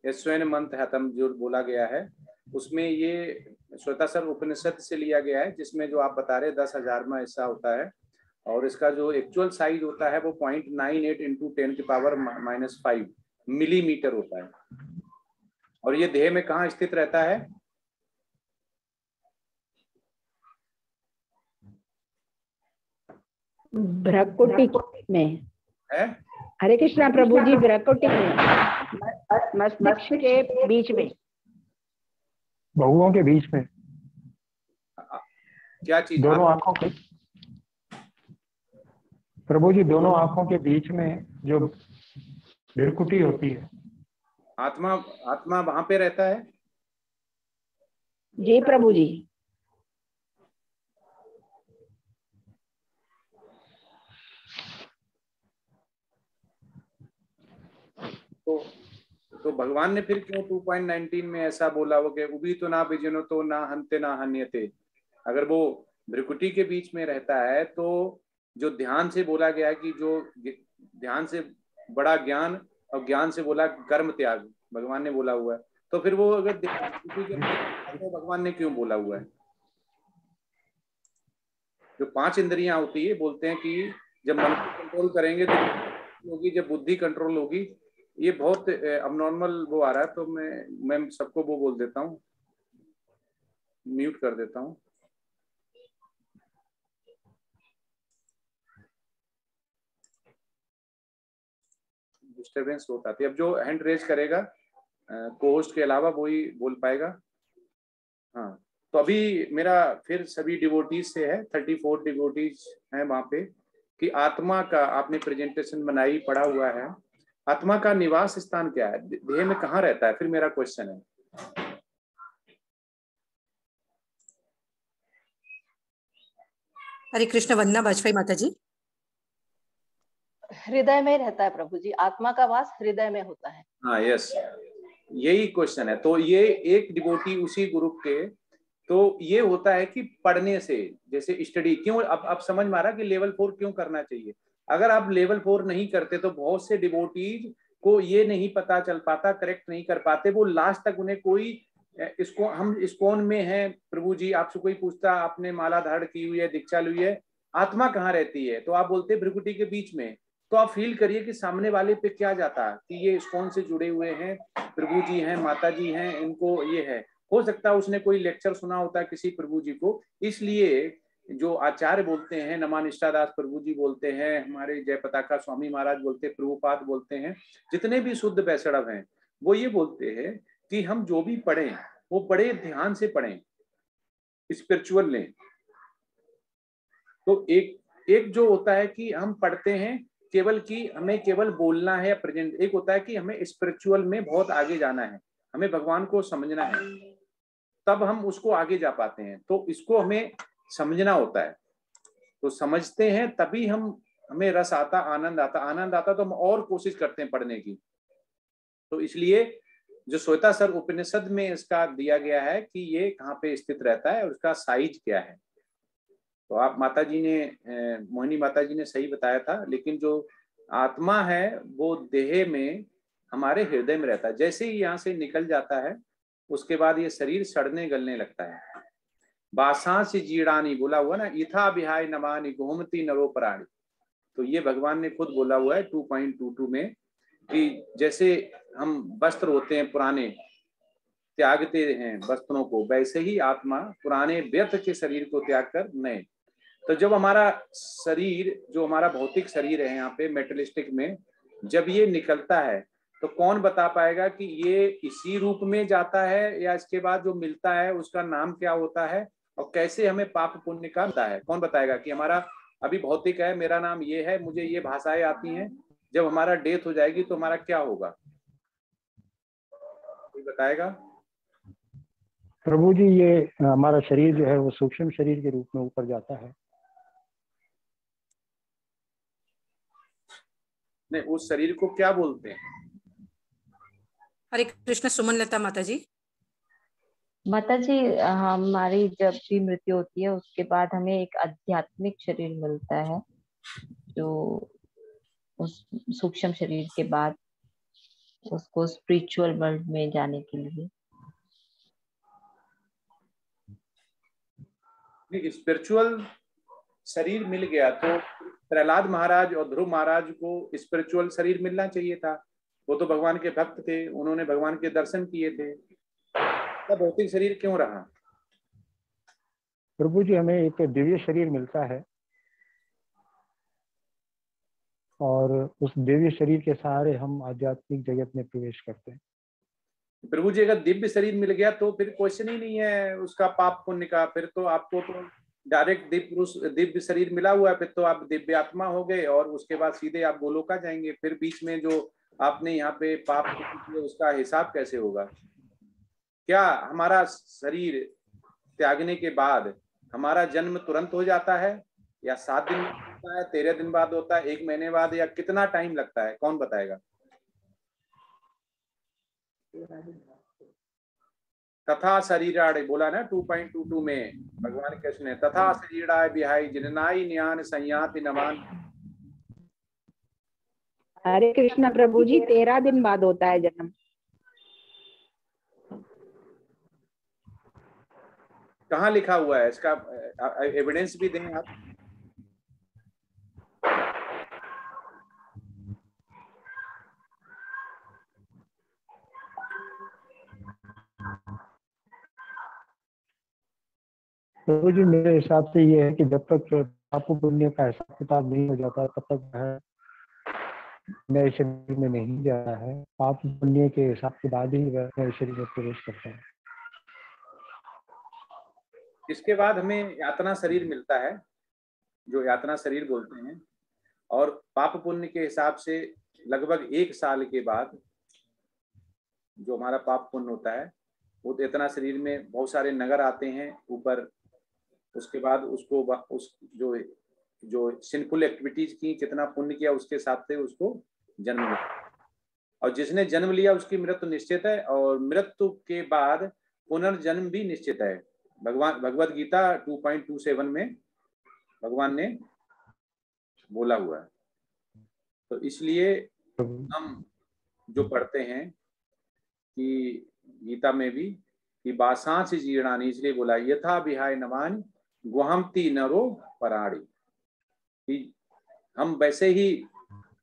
ये स्वयं मंत्र हतम जो बोला गया है, उसमें ये श्वेतासर उपनिषद से लिया गया है, जिसमें जो आप बता रहे 10,000 में ऐसा होता है, और इसका जो एक्चुअल साइज होता है वो 0.98 इंटू 10⁻⁻5 मिलीमीटर होता है। और ये देह में कहाँ स्थित रहता है? भ्रकुटी में है। हरे कृष्णा प्रभु जी, भ्रकुटी में, मस्तिष्क के बीच में, बहुओं के बीच में। क्या चीज? दोनों आंखों के, प्रभु जी, दोनों आंखों के बीच में जो भ्रकुटी होती है। आत्मा आत्मा वहां पे रहता है। जी प्रभु जी। तो भगवान ने फिर क्यों 2.19 में ऐसा बोला हो कि उभी तो ना बिजनो तो ना हंते ना हन्यते? अगर वो भ्रकुटी के बीच में रहता है तो जो ध्यान से बोला गया है कि जो ध्यान से बड़ा ज्ञान और ज्ञान से बोला कर्म त्याग भगवान ने बोला हुआ है, तो फिर वो अगर तो भगवान ने क्यों बोला हुआ है? जो 5 इंद्रियां होती है, बोलते हैं कि जब मन को कंट्रोल करेंगे तो होगी, जब बुद्धि कंट्रोल होगी। ये बहुत अबनॉर्मल वो आ रहा है, तो मैं सबको वो बोल देता हूँ, म्यूट कर देता हूँ। डिस्टरबेंस होता है। अब जो हैंड रेज करेगा को-होस्ट के अलावा वही बोल पाएगा। हाँ, तो अभी मेरा फिर सभी डिवोटीज से है, 34 डिवोटीज हैं वहां पे, कि आत्मा का आपने प्रेजेंटेशन बनाई, पढ़ा हुआ है, आत्मा का निवास स्थान क्या है, देह में कहाँ रहता है? फिर मेरा क्वेश्चन है। हरे कृष्ण। वंदना बाजपेयी माता जी। हृदय में रहता है प्रभु जी, आत्मा का वास हृदय में होता है। हाँ, यस, यही क्वेश्चन है। तो ये एक डिवोटी उसी ग्रुप के, तो ये होता है कि पढ़ने से, जैसे स्टडी क्यों, अब समझ में आ रहा कि लेवल 4 क्यों करना चाहिए। अगर आप लेवल 4 नहीं करते तो बहुत से डिवोटीज को ये नहीं पता चल पाता, करेक्ट नहीं कर पाते, वो लास्ट तक उन्हें कोई इसको, हम इस्कॉन में हैं प्रभु जी, आपसे कोई पूछता आपने माला धारण की हुई है, दीक्षा ली है, आत्मा कहाँ रहती है, तो आप बोलते भ्रकुटी के बीच में। तो आप फील करिए कि सामने वाले पे क्या जाता है कि ये इस्कॉन से जुड़े हुए हैं, प्रभु जी हैं, माता जी हैं, इनको ये है। हो सकता है उसने कोई लेक्चर सुना होता है किसी प्रभु जी को, इसलिए जो आचार्य बोलते हैं, नमा निष्ठादास प्रभु जी बोलते हैं, हमारे जय पताका स्वामी महाराज बोलते हैं, प्रभुपाद बोलते हैं, जितने भी शुद्ध वैष्णव हैं, वो ये बोलते हैं कि हम जो भी पढ़ें वो बड़े ध्यान से पढ़ें, स्पिरिचुअल लें। तो एक जो होता है कि हम पढ़ते हैं केवल कि हमें केवल बोलना है प्रेजेंट, एक होता है कि हमें स्पिरिचुअल में बहुत आगे जाना है, हमें भगवान को समझना है, तब हम उसको आगे जा पाते हैं। तो इसको हमें समझना होता है, तो समझते हैं तभी हमें रस आता, आनंद आता तो हम और कोशिश करते हैं पढ़ने की। तो इसलिए जो श्वेतासर उपनिषद में इसका दिया गया है कि ये कहाँ पे स्थित रहता है और उसका साइज क्या है। तो आप माता जी ने, मोहिनी माता जी ने सही बताया था, लेकिन जो आत्मा है वो देह में, हमारे हृदय में रहता है। जैसे ही यहाँ से निकल जाता है उसके बाद ये शरीर सड़ने गलने लगता है। बासांसी जीड़ानी बोला हुआ ना, इथा बिहाय नमानि घूमती नरो प्राणी, तो ये भगवान ने खुद बोला हुआ है 2.22 में कि जैसे हम वस्त्र होते हैं पुराने, त्यागते हैं वस्त्रों को, वैसे ही आत्मा पुराने व्यर्थ के शरीर को त्याग कर नए। तो जब हमारा शरीर, जो हमारा भौतिक शरीर है यहाँ पे मेटलिस्टिक में, जब ये निकलता है तो कौन बता पाएगा कि ये इसी रूप में जाता है या इसके बाद जो मिलता है उसका नाम क्या होता है और कैसे हमें पाप पुण्य का होता है? कौन बताएगा कि हमारा अभी भौतिक है, मेरा नाम ये है, मुझे ये भाषाएं आती हैं, जब हमारा डेथ हो जाएगी तो हमारा क्या होगा? कोई बताएगा? प्रभु जी, ये हमारा शरीर जो है वो सूक्ष्म शरीर के रूप में ऊपर जाता है। नहीं, उस शरीर को क्या बोलते हैं? हरे कृष्ण। सुमन लता माता जी। माता जी, हमारी जब भी मृत्यु होती है उसके बाद हमें एक आध्यात्मिक शरीर मिलता है, जो उस सूक्ष्म शरीर के बाद उसको स्पिरिचुअल वर्ल्ड में जाने के लिए। स्पिरिचुअल शरीर मिल गया तो प्रहलाद महाराज और ध्रुव महाराज को स्पिरिचुअल शरीर मिलना चाहिए था। वो तो भगवान के भक्त थे, उन्होंने भगवान के दर्शन किए थे, तब भौतिक शरीर क्यों रहा? प्रभु जी, हमें एक दिव्य शरीर मिलता है और उस दिव्य शरीर के सहारे हम आध्यात्मिक जगत में प्रवेश करते हैं। प्रभु जी, अगर दिव्य शरीर मिल गया तो फिर क्वेश्चन ही नहीं है उसका पाप पुण्य का। फिर तो आपको तो डायरेक्ट दिव्य शरीर मिला हुआ है, फिर तो आप दिव्य आत्मा हो गए और उसके बाद सीधे आप गोलोका जाएंगे। फिर बीच में जो आपने यहाँ पे पाप किया उसका हिसाब कैसे होगा? क्या हमारा शरीर त्यागने के बाद हमारा जन्म तुरंत हो जाता है या 7 दिन बाद होता है, 13 दिन बाद होता है, 1 महीने बाद, या कितना टाइम लगता है? कौन बताएगा? तथा शरीराड़े बोला ना 2.22 में भगवान कृष्ण ने, तथा शरीराय बिहाई जिननाई न्यान संयाति नमान। हरे कृष्ण प्रभु जी, 13 दिन बाद होता है जन्म। कहाँ लिखा हुआ है इसका? एविडेंस भी दें आप। प्रभु जी, मेरे हिसाब से ये है कि जब तक पाप पुण्य का हिसाब किताब नहीं हो जाता तब तक है नए शरीर में नहीं जाता है। पाप पुण्य के हिसाब के बाद ही वह नए शरीर में प्रवेश करता है। इसके बाद हमें यातना शरीर मिलता है, जो यातना शरीर बोलते हैं, और पाप पुण्य के हिसाब से लगभग 1 साल के बाद जो हमारा पाप पुण्य होता है वो यातना शरीर में बहुत सारे नगर आते हैं ऊपर। उसके बाद उसको उस जो सिंफुल एक्टिविटीज की, कितना पुण्य किया उसके हिसाब से उसको जन्म मिला, और जिसने जन्म लिया उसकी मृत्यु निश्चित है, और मृत्यु के बाद पुनर्जन्म भी निश्चित है। भगवद गीता 2.27 में भगवान ने बोला हुआ है। तो इसलिए हम जो पढ़ते हैं कि गीता में भी कि बासांच जीर्णानि, इसलिए बोला यथा विहाय नवानि गुहमति नरो पराणी, कि हम वैसे ही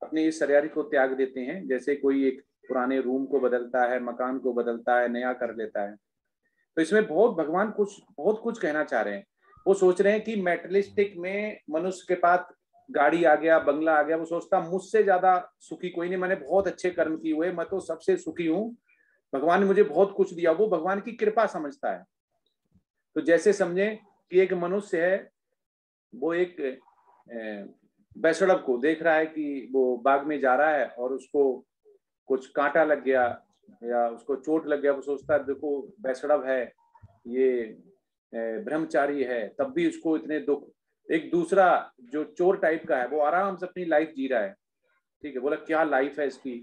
अपने इस शरीर को त्याग देते हैं जैसे कोई एक पुराने रूम को बदलता है, मकान को बदलता है, नया कर लेता है। तो इसमें भगवान बहुत कुछ कहना चाह रहे हैं। वो सोच रहे हैं कि मेटलिस्टिक में मनुष्य के पास गाड़ी आ गया, बंगला आ गया, वो सोचता मुझसे ज्यादा सुखी कोई नहीं, मैंने बहुत अच्छे कर्म किए हुए, मैं तो सबसे सुखी हूँ, भगवान ने मुझे बहुत कुछ दिया। वो भगवान की कृपा समझता है। तो जैसे समझे कि एक मनुष्य है, वो एक बैसड़ब को देख रहा है कि वो बाग में जा रहा है और उसको कुछ कांटा लग गया या उसको चोट लग गया। वो सोचता है देखो बैसड़ब है, ये ब्रह्मचारी है, तब भी उसको इतने दुख। एक दूसरा जो चोर टाइप का है वो आराम से अपनी लाइफ जी रहा है, ठीक है, बोला क्या लाइफ है इसकी।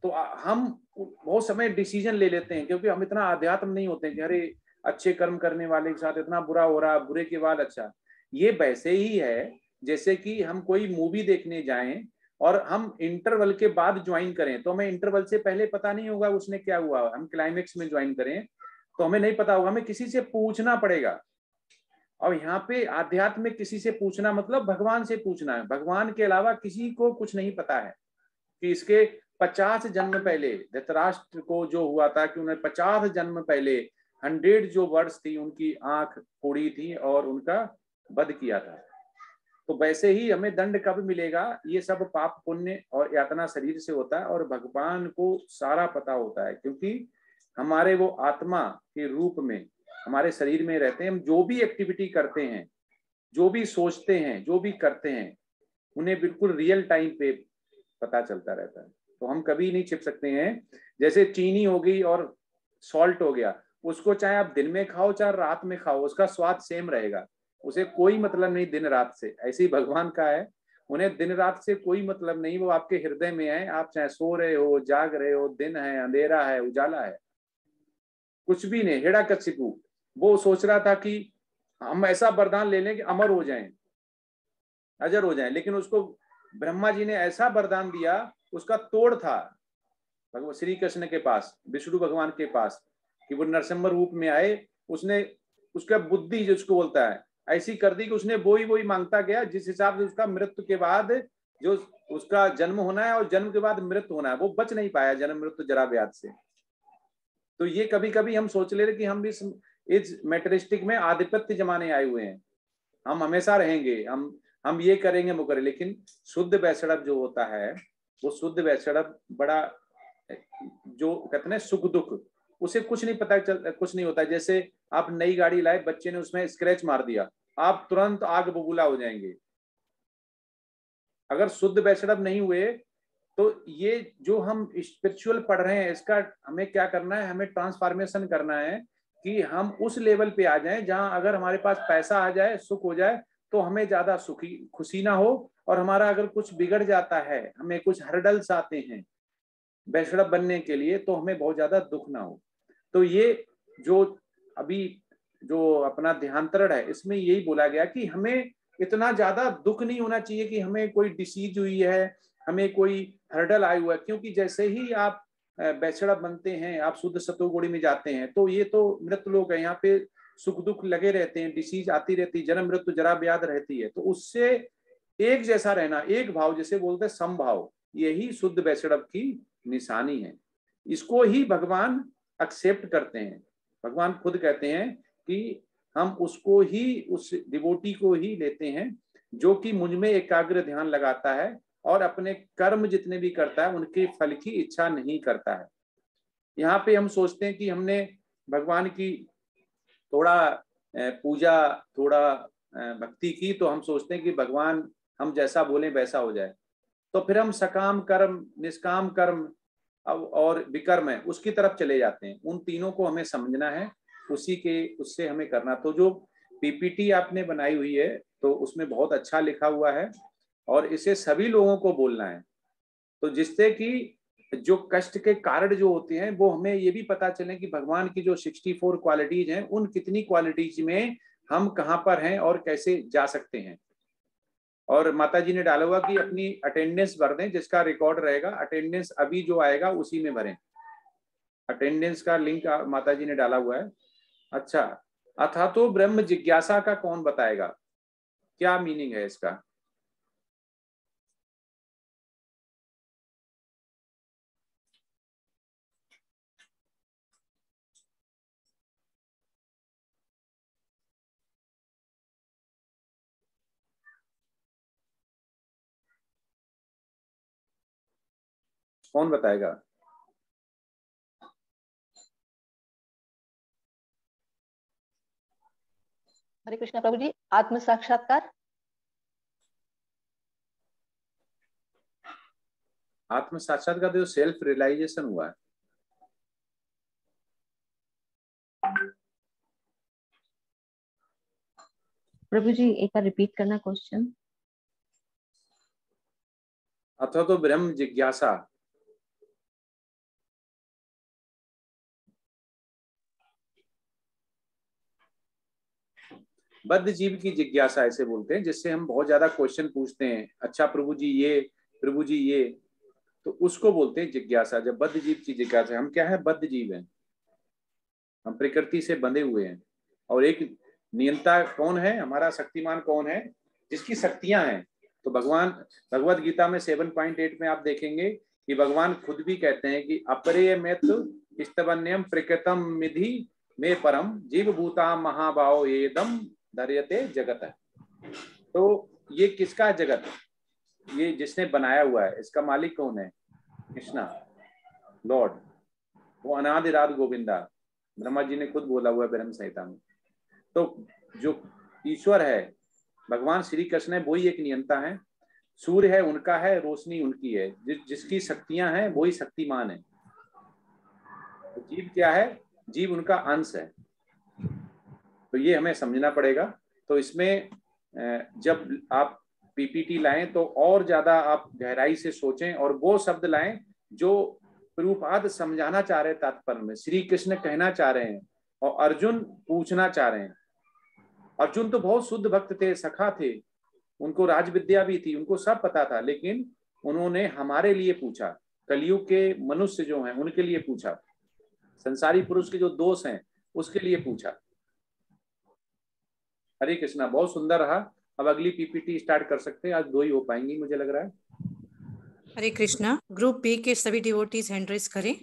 तो हम बहुत समय डिसीजन ले लेते हैं क्योंकि हम इतना आध्यात्म नहीं होते हैं कि अरे अच्छे कर्म करने वाले के साथ इतना बुरा हो रहा, बुरे के बाद अच्छा। ये वैसे ही है जैसे कि हम कोई मूवी देखने जाएं और हम इंटरवल के बाद ज्वाइन करें, तो हमें इंटरवल से पहले पता नहीं होगा उसने क्या हुआ। हम क्लाइमेक्स में ज्वाइन करें तो हमें नहीं पता होगा, हमें किसी से पूछना पड़ेगा। और यहाँ पे आध्यात्म में किसी से पूछना मतलब भगवान से पूछना है। भगवान के अलावा किसी को कुछ नहीं पता है कि इसके 50 जन्म पहले धृतराष्ट्र को जो हुआ था कि उन्हें 50 जन्म पहले 100 जो वर्ष थी उनकी आंख फोड़ी थी और उनका वध किया था। तो वैसे ही हमें दंड कब मिलेगा, ये सब पाप पुण्य और यातना शरीर से होता है और भगवान को सारा पता होता है, क्योंकि हमारे वो आत्मा के रूप में हमारे शरीर में रहते हैं। हम जो भी एक्टिविटी करते हैं, जो भी सोचते हैं, जो भी करते हैं, उन्हें बिल्कुल रियल टाइम पे पता चलता रहता है। तो हम कभी नहीं छिप सकते हैं। जैसे चीनी हो गई और सॉल्ट हो गया, उसको चाहे आप दिन में खाओ चाहे रात में खाओ, उसका स्वाद सेम रहेगा, उसे कोई मतलब नहीं दिन रात से। ऐसे ही भगवान का है, उन्हें दिन रात से कोई मतलब नहीं, वो आपके हृदय में है। आप चाहे सो रहे हो, जाग रहे हो, दिन है, अंधेरा है, उजाला है, कुछ भी नहीं। हिरण्यकशिपु वो सोच रहा था कि हम ऐसा वरदान ले लें कि अमर हो जाएं, अजर हो जाएं, लेकिन उसको ब्रह्मा जी ने ऐसा वरदान दिया, उसका तोड़ था भगवान श्री कृष्ण के पास, विष्णु भगवान के पास, कि वो नरसिंह रूप में आए। उसने उसका बुद्धि जिसको बोलता है ऐसी कर दी कि उसने वही मांगता गया, जिस हिसाब से उसका मृत्यु के बाद जो उसका जन्म होना है और जन्म के बाद मृत्यु होना है, वो बच नहीं पाया जन्म मृत्यु जरा व्याध से। तो ये कभी कभी हम सोच ले रहे कि हम इस मेटेरिस्टिक में आधिपत्य जमाने आए हुए हैं, हम हमेशा रहेंगे, हम ये करेंगे वो करें। लेकिन शुद्ध वैष्णव जो होता है, वो शुद्ध वैष्णव बड़ा जो कहते हैं सुख दुख, उसे कुछ नहीं पता चल, कुछ नहीं होता। जैसे आप नई गाड़ी लाए, बच्चे ने उसमें स्क्रैच मार दिया, आप तुरंत आग बबूला हो जाएंगे। अगर शुद्ध वैष्णव नहीं हुए तो ये जो हम स्पिरिचुअल पढ़ रहे हैं, इसका हमें क्या करना है, हमें ट्रांसफॉर्मेशन करना है कि हम उस लेवल पे आ जाएं जहां अगर हमारे पास पैसा आ जाए, सुख हो जाए, तो हमें ज्यादा खुशी ना हो, और हमारा अगर कुछ बिगड़ जाता है, हमें कुछ हर्डल्स आते हैं वैष्णव बनने के लिए, तो हमें बहुत ज्यादा दुख ना हो। तो ये जो अभी जो अपना ध्यांतरण है, इसमें यही बोला गया कि हमें इतना ज्यादा दुख नहीं होना चाहिए कि हमें कोई डिसीज हुई है, हमें कोई हर्डल आया हुआ है। क्योंकि जैसे ही आप वैष्णव बनते हैं, आप शुद्ध सतोगुणी में जाते हैं, तो ये तो मृत लोग हैं, यहाँ पे सुख दुख लगे रहते हैं, डिसीज आती रहती है, जन्म मृत्यु जरा व्याध रहती है। तो उससे एक जैसा रहना, एक भाव, जैसे बोलते हैं समभाव, यही शुद्ध वैष्णव की निशानी है। इसको ही भगवान एक्सेप्ट करते हैं। भगवान खुद कहते हैं कि हम उसको ही, उस डिवोटी को ही लेते हैं जो कि मुझ में एकाग्र ध्यान लगाता है और अपने कर्म जितने भी करता है उनके फल की इच्छा नहीं करता है। यहाँ पे हम सोचते हैं कि हमने भगवान की थोड़ा पूजा, थोड़ा भक्ति की, तो हम सोचते हैं कि भगवान हम जैसा बोले वैसा हो जाए। तो फिर हम सकाम कर्म, निष्काम कर्म और विकर्म है उसकी तरफ चले जाते हैं। उन तीनों को हमें समझना है, उससे हमें करना। तो जो पीपीटी आपने बनाई हुई है, तो उसमें बहुत अच्छा लिखा हुआ है और इसे सभी लोगों को बोलना है, तो जिससे कि जो कष्ट के कारण जो होते हैं वो हमें ये भी पता चले कि भगवान की जो 64 क्वालिटीज हैं, उन कितनी क्वालिटीज में हम कहाँ पर हैं और कैसे जा सकते हैं। और माता जी ने डाला हुआ कि अपनी अटेंडेंस भर दें, जिसका रिकॉर्ड रहेगा, अटेंडेंस अभी जो आएगा उसी में भरें। अटेंडेंस का लिंक माता जी ने डाला हुआ है। अच्छा, अथा तो ब्रह्म जिज्ञासा का कौन बताएगा, क्या मीनिंग है इसका? कौन बताएगा? हरे कृष्णा प्रभु जी। आत्म साक्षात्कार। आत्म साक्षात्कार जो सेल्फ रियलाइजेशन हुआ है। प्रभु जी एक बार रिपीट करना क्वेश्चन। अथवा तो ब्रह्म जिज्ञासा, बद्ध जीव की जिज्ञासा ऐसे बोलते हैं, जिससे हम बहुत ज्यादा क्वेश्चन पूछते हैं। अच्छा प्रभु जी ये, प्रभु जी ये, तो उसको बोलते हैं जिज्ञासा। जब बद्ध जीव की जिज्ञासा, हम क्या है, बद्ध जीव हैं, हम प्रकृति से बंधे हुए हैं। और एक नियंता कौन है, हमारा शक्तिमान कौन है, जिसकी शक्तियां हैं। तो भगवान भगवद गीता में 7.8 में आप देखेंगे कि भगवान खुद भी कहते हैं कि अपरे में स्तवन्यम प्रकृतम विधि में परम जीव भूता महाभाव एदम धर्यते जगत है। तो ये किसका जगत है? ये जिसने बनाया हुआ है, इसका मालिक कौन है? कृष्णा, लॉर्ड। वो अनादिराद गोविंदा, ब्रह्मा जी ने खुद बोला हुआ है ब्रह्म संहिता में। तो जो ईश्वर है भगवान श्री कृष्ण है, वही एक नियंता है। सूर्य है उनका है, रोशनी उनकी है, जिसकी शक्तियां हैं वही शक्तिमान है। तो जीव क्या है? जीव उनका अंश है। तो ये हमें समझना पड़ेगा। तो इसमें जब आप पीपीटी लाएं तो और ज्यादा आप गहराई से सोचें और वो शब्द लाएं जो प्रभुपाद समझाना चाह रहे हैं, तात्पर्य में श्री कृष्ण कहना चाह रहे हैं और अर्जुन पूछना चाह रहे हैं। अर्जुन तो बहुत शुद्ध भक्त थे, सखा थे, उनको राज विद्या भी थी, उनको सब पता था, लेकिन उन्होंने हमारे लिए पूछा, कलयुग के मनुष्य जो हैं उनके लिए पूछा, संसारी पुरुष के जो दोष हैं उसके लिए पूछा। हरे कृष्णा, बहुत सुंदर रहा। अब अगली पीपीटी स्टार्ट कर सकते हैं, आज 2 ही हो पाएंगी मुझे लग रहा है। हरे कृष्णा, ग्रुप बी के सभी डिवोटीज हैंड रेज करें।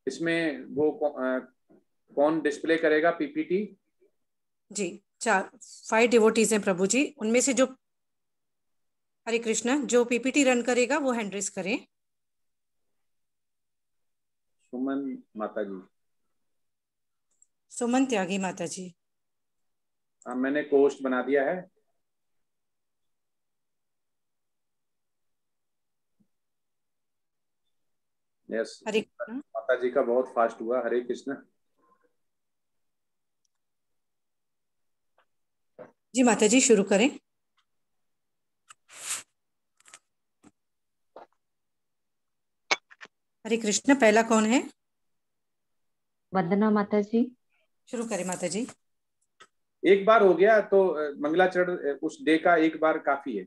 इसमें वो कौन डिस्प्ले करेगा पीपीटी? जी, 5 डिवोटीज हैं प्रभु जी, उनमें से जो हरे कृष्णा जो पीपीटी रन करेगा वो हैंड रेज करें। सुमन माता जी। सुमन त्यागी माता जी। मैंने पोस्ट बना दिया है। यस, हरे कृष्णा। माता जी का बहुत फास्ट हुआ। हरे कृष्ण जी माता जी शुरू करें। हरे कृष्ण, पहला कौन है? वंदना माता जी। शुरू करें माता जी। एक बार हो गया तो मंगलाचरण उस डे का एक बार काफी है।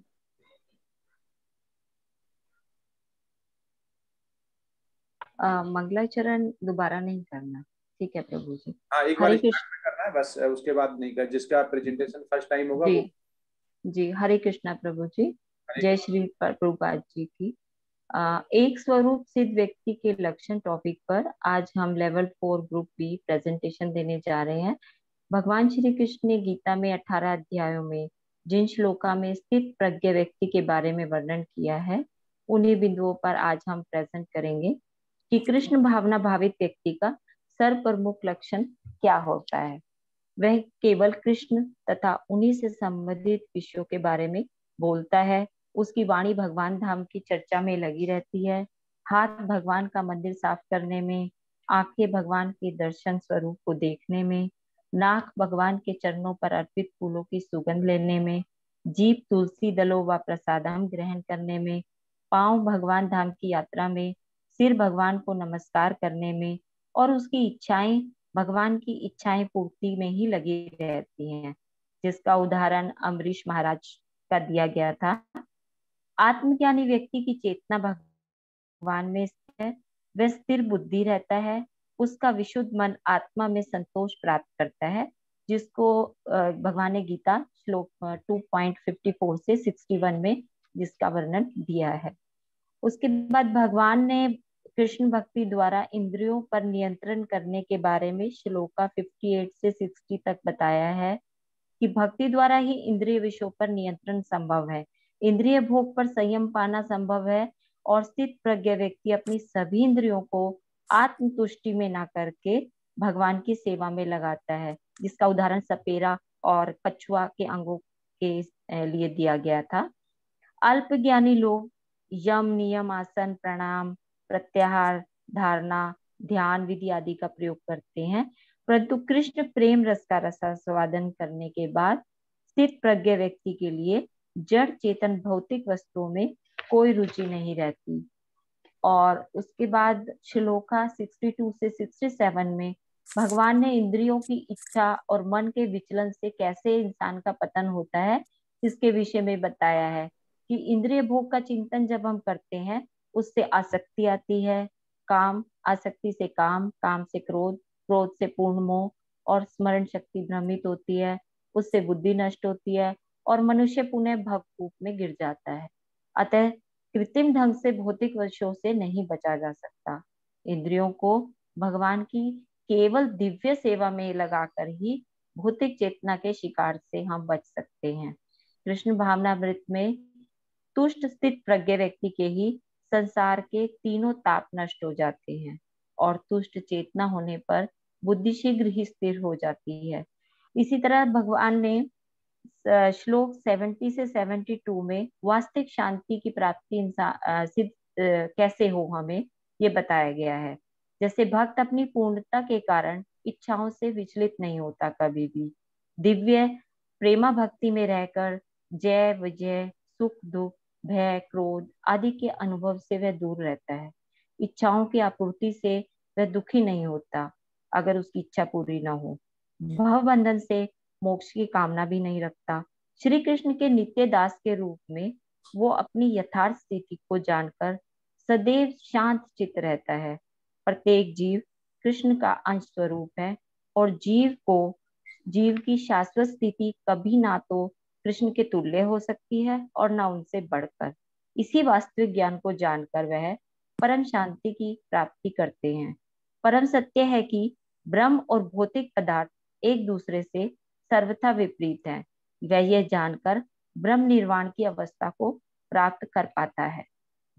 मंगलाचरण दोबारा नहीं करना, ठीक है प्रभु जी। हाँ, एक बार स्टार्ट में करना है बस, उसके बाद नहीं कर। जिसका प्रेजेंटेशन फर्स्ट टाइम होगा जी, वो। जी हरे कृष्णा प्रभु जी। जय श्री प्रभुपाद जी की। एक स्वरूप सिद्ध व्यक्ति के लक्षण टॉपिक पर आज हम लेवल 4 ग्रुप बी प्रेजेंटेशन देने जा रहे हैं। भगवान श्री कृष्ण ने गीता में 18 अध्यायों में जिन श्लोका में स्थित प्रज्ञ व्यक्ति के बारे में वर्णन किया है, उन्हीं बिंदुओं पर आज हम प्रेजेंट करेंगे कि कृष्ण भावना भावित व्यक्ति का सर्वप्रमुख लक्षण क्या होता है। वह केवल कृष्ण तथा उन्हीं से संबंधित विषयों के बारे में बोलता है। उसकी वाणी भगवान धाम की चर्चा में लगी रहती है। हाथ भगवान का मंदिर साफ करने में, आंखें भगवान के दर्शन स्वरूप को देखने में, नाक भगवान के चरणों पर अर्पित फूलों की सुगंध लेने में, जीभ तुलसी दलों व प्रसादम ग्रहण करने में, पांव भगवान धाम की यात्रा में, सिर भगवान को नमस्कार करने में और उसकी इच्छाएं भगवान की इच्छाएं पूर्ति में ही लगी रहती हैं, जिसका उदाहरण अम्बरीश महाराज का दिया गया था। आत्मज्ञानी व्यक्ति की चेतना भगवान में है, वह स्थिर बुद्धि रहता है, उसका विशुद्ध मन आत्मा में संतोष प्राप्त करता है, जिसको भगवान ने गीता श्लोक 2.54 से 61 में जिसका वर्णन दिया है। उसके बाद भगवान ने कृष्ण भक्ति द्वारा इंद्रियों पर नियंत्रण करने के बारे में श्लोका 58 से 60 तक बताया है कि भक्ति द्वारा ही इंद्रिय विषयों पर नियंत्रण संभव है, इंद्रिय भोग पर संयम पाना संभव है और स्थित प्रज्ञ व्यक्ति अपनी सभी इंद्रियों को आत्मतुष्टि में ना करके भगवान की सेवा में लगाता है, जिसका उदाहरण सपेरा और कछुआ के अंगों के लिए दिया गया था। अल्प ज्ञानी लोग यम नियम आसन प्राणायाम प्रत्याहार धारणा ध्यान विधि आदि का प्रयोग करते हैं, परंतु कृष्ण प्रेम रस का रसास्वादन करने के बाद स्थित प्रज्ञ व्यक्ति के लिए जड़ चेतन भौतिक वस्तुओं में कोई रुचि नहीं रहती। और उसके बाद श्लोका 62 से 67 में भगवान ने इंद्रियों की इच्छा और मन के विचलन से कैसे इंसान का पतन होता है इसके विषय में बताया है कि इंद्रिय भोग का चिंतन जब हम करते हैं उससे आसक्ति आती है, काम, आसक्ति से काम, काम से क्रोध, क्रोध से पूर्ण मोह और स्मरण शक्ति भ्रमित होती है, उससे बुद्धि नष्ट होती है और मनुष्य पुनः भवकूप में गिर जाता है। अतः कृत्रिम ढंग से भौतिक वशों से नहीं बचा जा सकता। इंद्रियों को भगवान की केवल दिव्य सेवा में लगाकर ही भौतिक चेतना के शिकार से हम बच सकते हैं। कृष्ण भावनामृत में तुष्ट स्थित प्रज्ञ व्यक्ति के ही संसार के तीनों ताप नष्ट हो जाते हैं और तुष्ट चेतना होने पर बुद्धि शीघ्र ही स्थिर हो जाती है। इसी तरह भगवान ने श्लोक 70 से 72 में वास्तविक शांति की प्राप्ति सिद्ध कैसे हो हमें ये बताया गया है। जैसे भक्त अपनी पूर्णता के कारण इच्छाओं से विचलित नहीं होता, कभी भी दिव्य प्रेमा भक्ति में रहकर जय विजय सुख दुख भय क्रोध आदि के अनुभव से वह दूर रहता है। इच्छाओं की आपूर्ति से वह दुखी नहीं होता अगर उसकी इच्छा पूरी न हो। भव बंधन से मोक्ष की कामना भी नहीं रखता। श्री कृष्ण के नित्य दास के रूप में वो अपनी यथार्थ स्थिति को जानकर सदैव शांत चित्त रहता है। प्रत्येक जीव कृष्ण का अंश स्वरूप है और जीव की शाश्वत स्थिति कभी ना तो कृष्ण के तुल्य हो सकती है और ना उनसे बढ़कर। इसी वास्तविक ज्ञान को जानकर वह परम शांति की प्राप्ति करते हैं। परम सत्य है कि ब्रह्म और भौतिक पदार्थ एक दूसरे से सर्वथा विपरीत हैं। वह यह जानकर ब्रह्म निर्वाण की अवस्था को प्राप्त कर पाता है।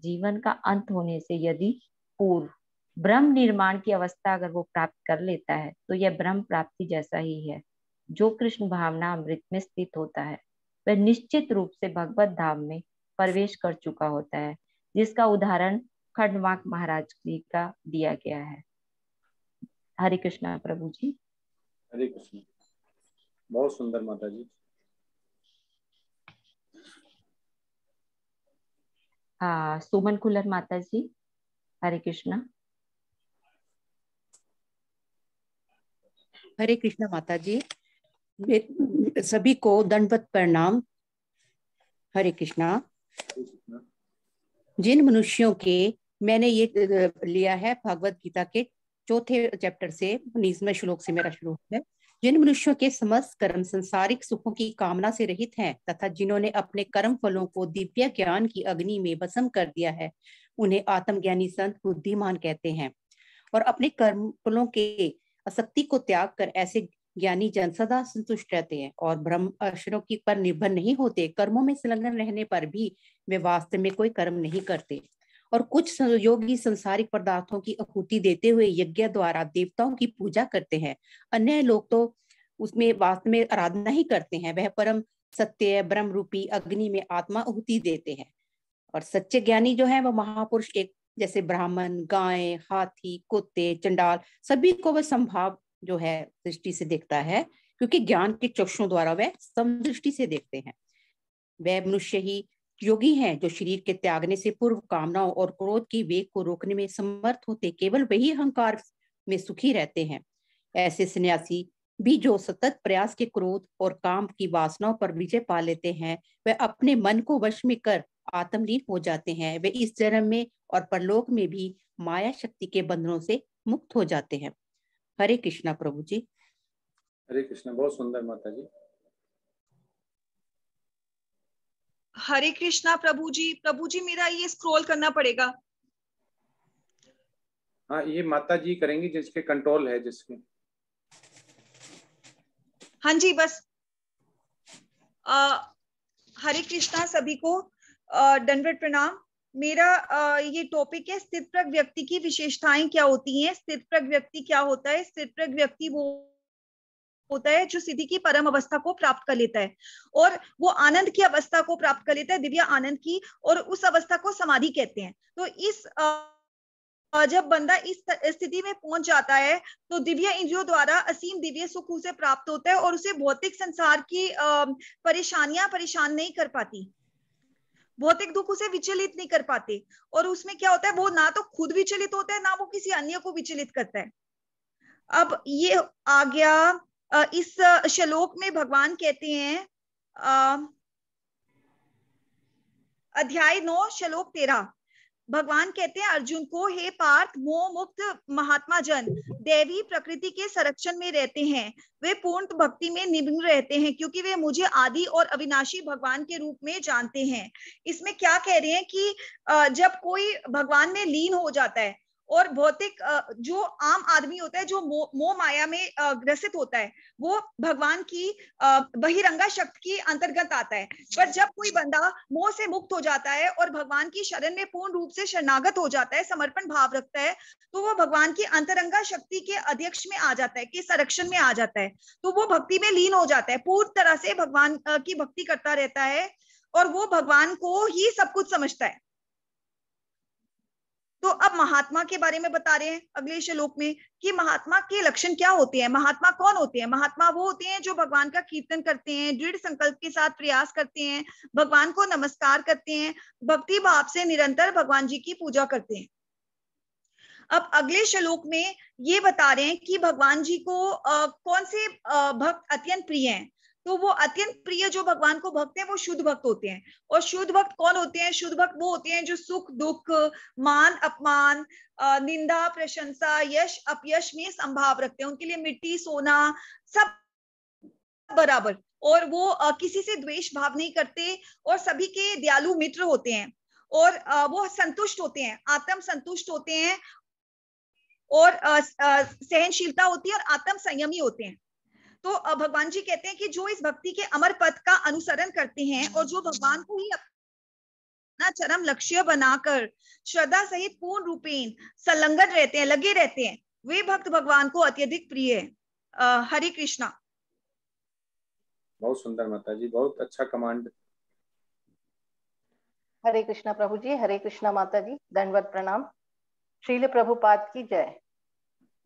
जीवन का अंत होने से यदि पूर्व ब्रह्म निर्माण की अवस्था अगर वो प्राप्त कर लेता है तो यह ब्रह्म प्राप्ति जैसा ही है। जो कृष्ण भावना अमृत में स्थित होता है वह निश्चित रूप से भगवत धाम में प्रवेश कर चुका होता है, जिसका उदाहरण खंडवाक महाराज जी का दिया गया है। हरे कृष्णा प्रभु जी। हरे कृष्ण। बहुत सुंदर माता जी। हाँ, सुमन कुलर माता जी। हरे कृष्णा। हरे कृष्णा माता जी। सभी को दंडवत प्रणाम। हरे कृष्णा। जिन मनुष्यों के मैंने ये लिया है भगवत गीता के 4थे चैप्टर से 19वें श्लोक से मेरा श्लोक है। जिन मनुष्यों के समस्त कर्म संसारिक सुखों की कामना से रहित हैं तथा जिन्होंने अपने कर्म फलों को दिव्य ज्ञान की अग्नि में भस्म कर दिया है, उन्हें आत्मज्ञानी संत बुद्धिमान कहते हैं। और अपने कर्म फलों के आसक्ति को त्याग कर ऐसे ज्ञानी जन सदा संतुष्ट रहते हैं और ब्रह्म अक्षरों की पर निर्भर नहीं होते। कर्मों में संलग्न रहने पर भी वे वास्तव में कोई कर्म नहीं करते। और कुछ योगी संसारिक पदार्थों की आहुति देते हुए यज्ञ द्वारा देवताओं की पूजा करते हैं। अन्य लोग तो उसमें वास्तव में आराधना ही करते हैं। वह परम सत्य ब्रह्म रूपी अग्नि में आत्मा आहुति देते हैं। और सच्चे ज्ञानी जो है वह महापुरुष एक जैसे ब्राह्मण, गाय, हाथी, कुत्ते, चंडाल सभी को वह संभाव जो है दृष्टि से देखता है, क्योंकि ज्ञान के चक्षुओं द्वारा वह समदृष्टि से देखते हैं। वह मनुष्य ही योगी हैं जो शरीर के त्यागने से पूर्व कामनाओं और क्रोध की वेग को रोकने में समर्थ होते केवल वही अहंकार में सुखी रहते हैं। ऐसे सन्यासी भी जो सतत प्रयास के क्रोध और काम की वासनाओं पर विजय पा लेते हैं, वह अपने मन को वश में कर आत्मलीन हो जाते हैं। वे इस जन्म में और परलोक में भी माया शक्ति के बंधनों से मुक्त हो जाते हैं। हरे कृष्णा प्रभु जी। हरे कृष्णा। बहुत सुंदर माता जी। हरे कृष्णा प्रभु जी। प्रभु जी मेरा ये स्क्रॉल करना पड़ेगा। हाँ, ये माता जी करेंगी जिसके कंट्रोल है जिसके। हाँ जी बस। हरे कृष्णा सभी को दंडवत प्रणाम। मेरा ये टॉपिक है स्थित प्रज्ञ व्यक्ति की विशेषताएं क्या होती हैं। स्थित प्रज्ञ व्यक्ति क्या होता है। स्थित प्रज्ञ व्यक्ति वो होता है जो सिद्धि की परम अवस्था को प्राप्त कर लेता है और वो आनंद की अवस्था को प्राप्त कर लेता है, दिव्य आनंद की, और उस अवस्था को समाधि कहते हैं। तो इस जब बंदा इस स्थिति में पहुंच जाता है तो दिव्य इंद्रियों द्वारा असीम दिव्य सुख उसे प्राप्त होता है और उसे भौतिक संसार की परेशानियां परेशान नहीं कर पाती, भौतिक दुख उसे विचलित नहीं कर पाते। और उसमें क्या होता है, वो ना तो खुद विचलित होता है ना वो किसी अन्य को विचलित करता है। अब ये आ गया इस श्लोक में भगवान कहते हैं अध्याय 9 श्लोक 13, भगवान कहते हैं अर्जुन को, हे पार्थ, मोह मुक्त महात्मा जन देवी प्रकृति के संरक्षण में रहते हैं, वे पूर्ण भक्ति में निमग्न रहते हैं, क्योंकि वे मुझे आदि और अविनाशी भगवान के रूप में जानते हैं। इसमें क्या कह रहे हैं कि जब कोई भगवान में लीन हो जाता है और भौतिक जो आम आदमी होता है, जो मोह माया में ग्रसित होता है, वो भगवान की बहिरंगा शक्ति के अंतर्गत आता है। पर जब कोई बंदा मोह से मुक्त हो जाता है और भगवान की शरण में पूर्ण रूप से शरणागत हो जाता है, समर्पण भाव रखता है, तो वो भगवान की अंतरंगा शक्ति के अध्यक्ष में आ जाता है, के संरक्षण में आ जाता है। तो वो भक्ति में लीन हो जाता है, पूर्ण तरह से भगवान की भक्ति करता रहता है और वो भगवान को ही सब कुछ समझता है। तो अब महात्मा के बारे में बता रहे हैं अगले श्लोक में कि महात्मा के लक्षण क्या होते हैं। महात्मा कौन होते हैं? महात्मा वो होते हैं जो भगवान का कीर्तन करते हैं, दृढ़ संकल्प के साथ प्रयास करते हैं, भगवान को नमस्कार करते हैं, भक्ति भाव से निरंतर भगवान जी की पूजा करते हैं। अब अगले श्लोक में ये बता रहे हैं कि भगवान जी को कौन से भक्त अत्यंत प्रिय हैं। तो वो अत्यंत प्रिय जो भगवान को भक्त हैं वो शुद्ध भक्त होते हैं। और शुद्ध भक्त कौन होते हैं? शुद्ध भक्त वो होते हैं जो सुख दुख, मान अपमान, निंदा प्रशंसा, यश अपयश में संभाव रखते हैं। उनके लिए मिट्टी सोना सब बराबर, और वो किसी से द्वेष भाव नहीं करते और सभी के दयालु मित्र होते हैं, और वो संतुष्ट होते हैं, आत्म संतुष्ट होते हैं, और सहनशीलता होती है और आत्म संयमी होते हैं। तो भगवान जी कहते हैं कि जो इस भक्ति के अमर पथ का अनुसरण करते हैं और जो भगवान को ही अपना चरम लक्ष्य बनाकर श्रद्धा सहित पूर्ण रूपेण संलग्न रहते हैं, लगे रहते हैं, वे भक्त भगवान को अत्यधिक प्रिय है। हरे कृष्णा। बहुत सुंदर माता जी, बहुत अच्छा कमांड। हरे कृष्णा प्रभु जी, हरे कृष्णा माता जी, दंडवत प्रणाम। श्रील प्रभुपाद की जय।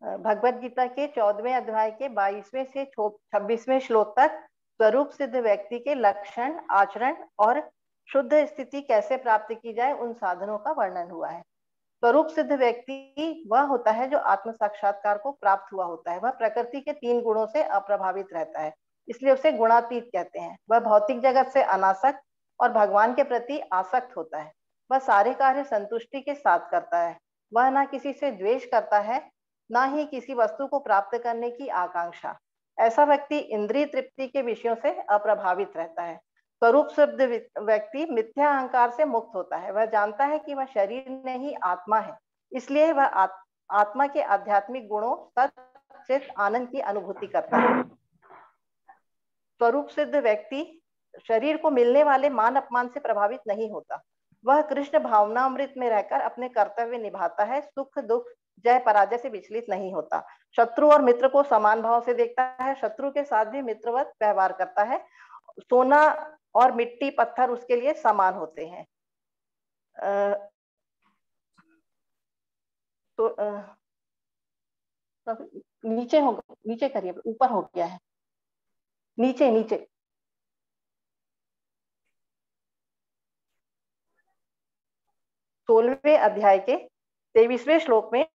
भगवत गीता के 14वें अध्याय के 22वें से 26वें श्लोक तक स्वरूप सिद्ध व्यक्ति के लक्षण, आचरण और शुद्ध स्थिति कैसे प्राप्त की जाए, उन साधनों का वर्णन हुआ है। स्वरूप सिद्ध व्यक्ति वह होता है जो आत्म साक्षात्कार को प्राप्त हुआ होता है। वह प्रकृति के 3 गुणों से अप्रभावित रहता है, इसलिए उसे गुणातीत कहते हैं। वह भौतिक जगत से अनासक्त और भगवान के प्रति आसक्त होता है। वह सारे कार्य संतुष्टि के साथ करता है। वह ना किसी से द्वेष करता है, ना ही किसी वस्तु को प्राप्त करने की आकांक्षा। ऐसा व्यक्ति इंद्रिय तृप्ति के विषयों से अप्रभावित रहता है। स्वरूप सिद्ध व्यक्ति मिथ्या अहंकार से मुक्त होता है। वह जानता है कि वह शरीर नहीं आत्मा है, इसलिए वह आत्मा के आध्यात्मिक गुणों, सत्य, चित, आनंद की अनुभूति करता है। स्वरूप सिद्ध व्यक्ति शरीर को मिलने वाले मान अपमान से प्रभावित नहीं होता। वह कृष्ण भावनामृत में रहकर अपने कर्तव्य निभाता है। सुख दुख, जय पराजय से विचलित नहीं होता। शत्रु और मित्र को समान भाव से देखता है। शत्रु के साथ भी मित्रवत व्यवहार करता है। सोना और मिट्टी पत्थर उसके लिए समान होते हैं। तो नीचे करिए, ऊपर हो गया है, नीचे 16वें अध्याय के 23वें श्लोक में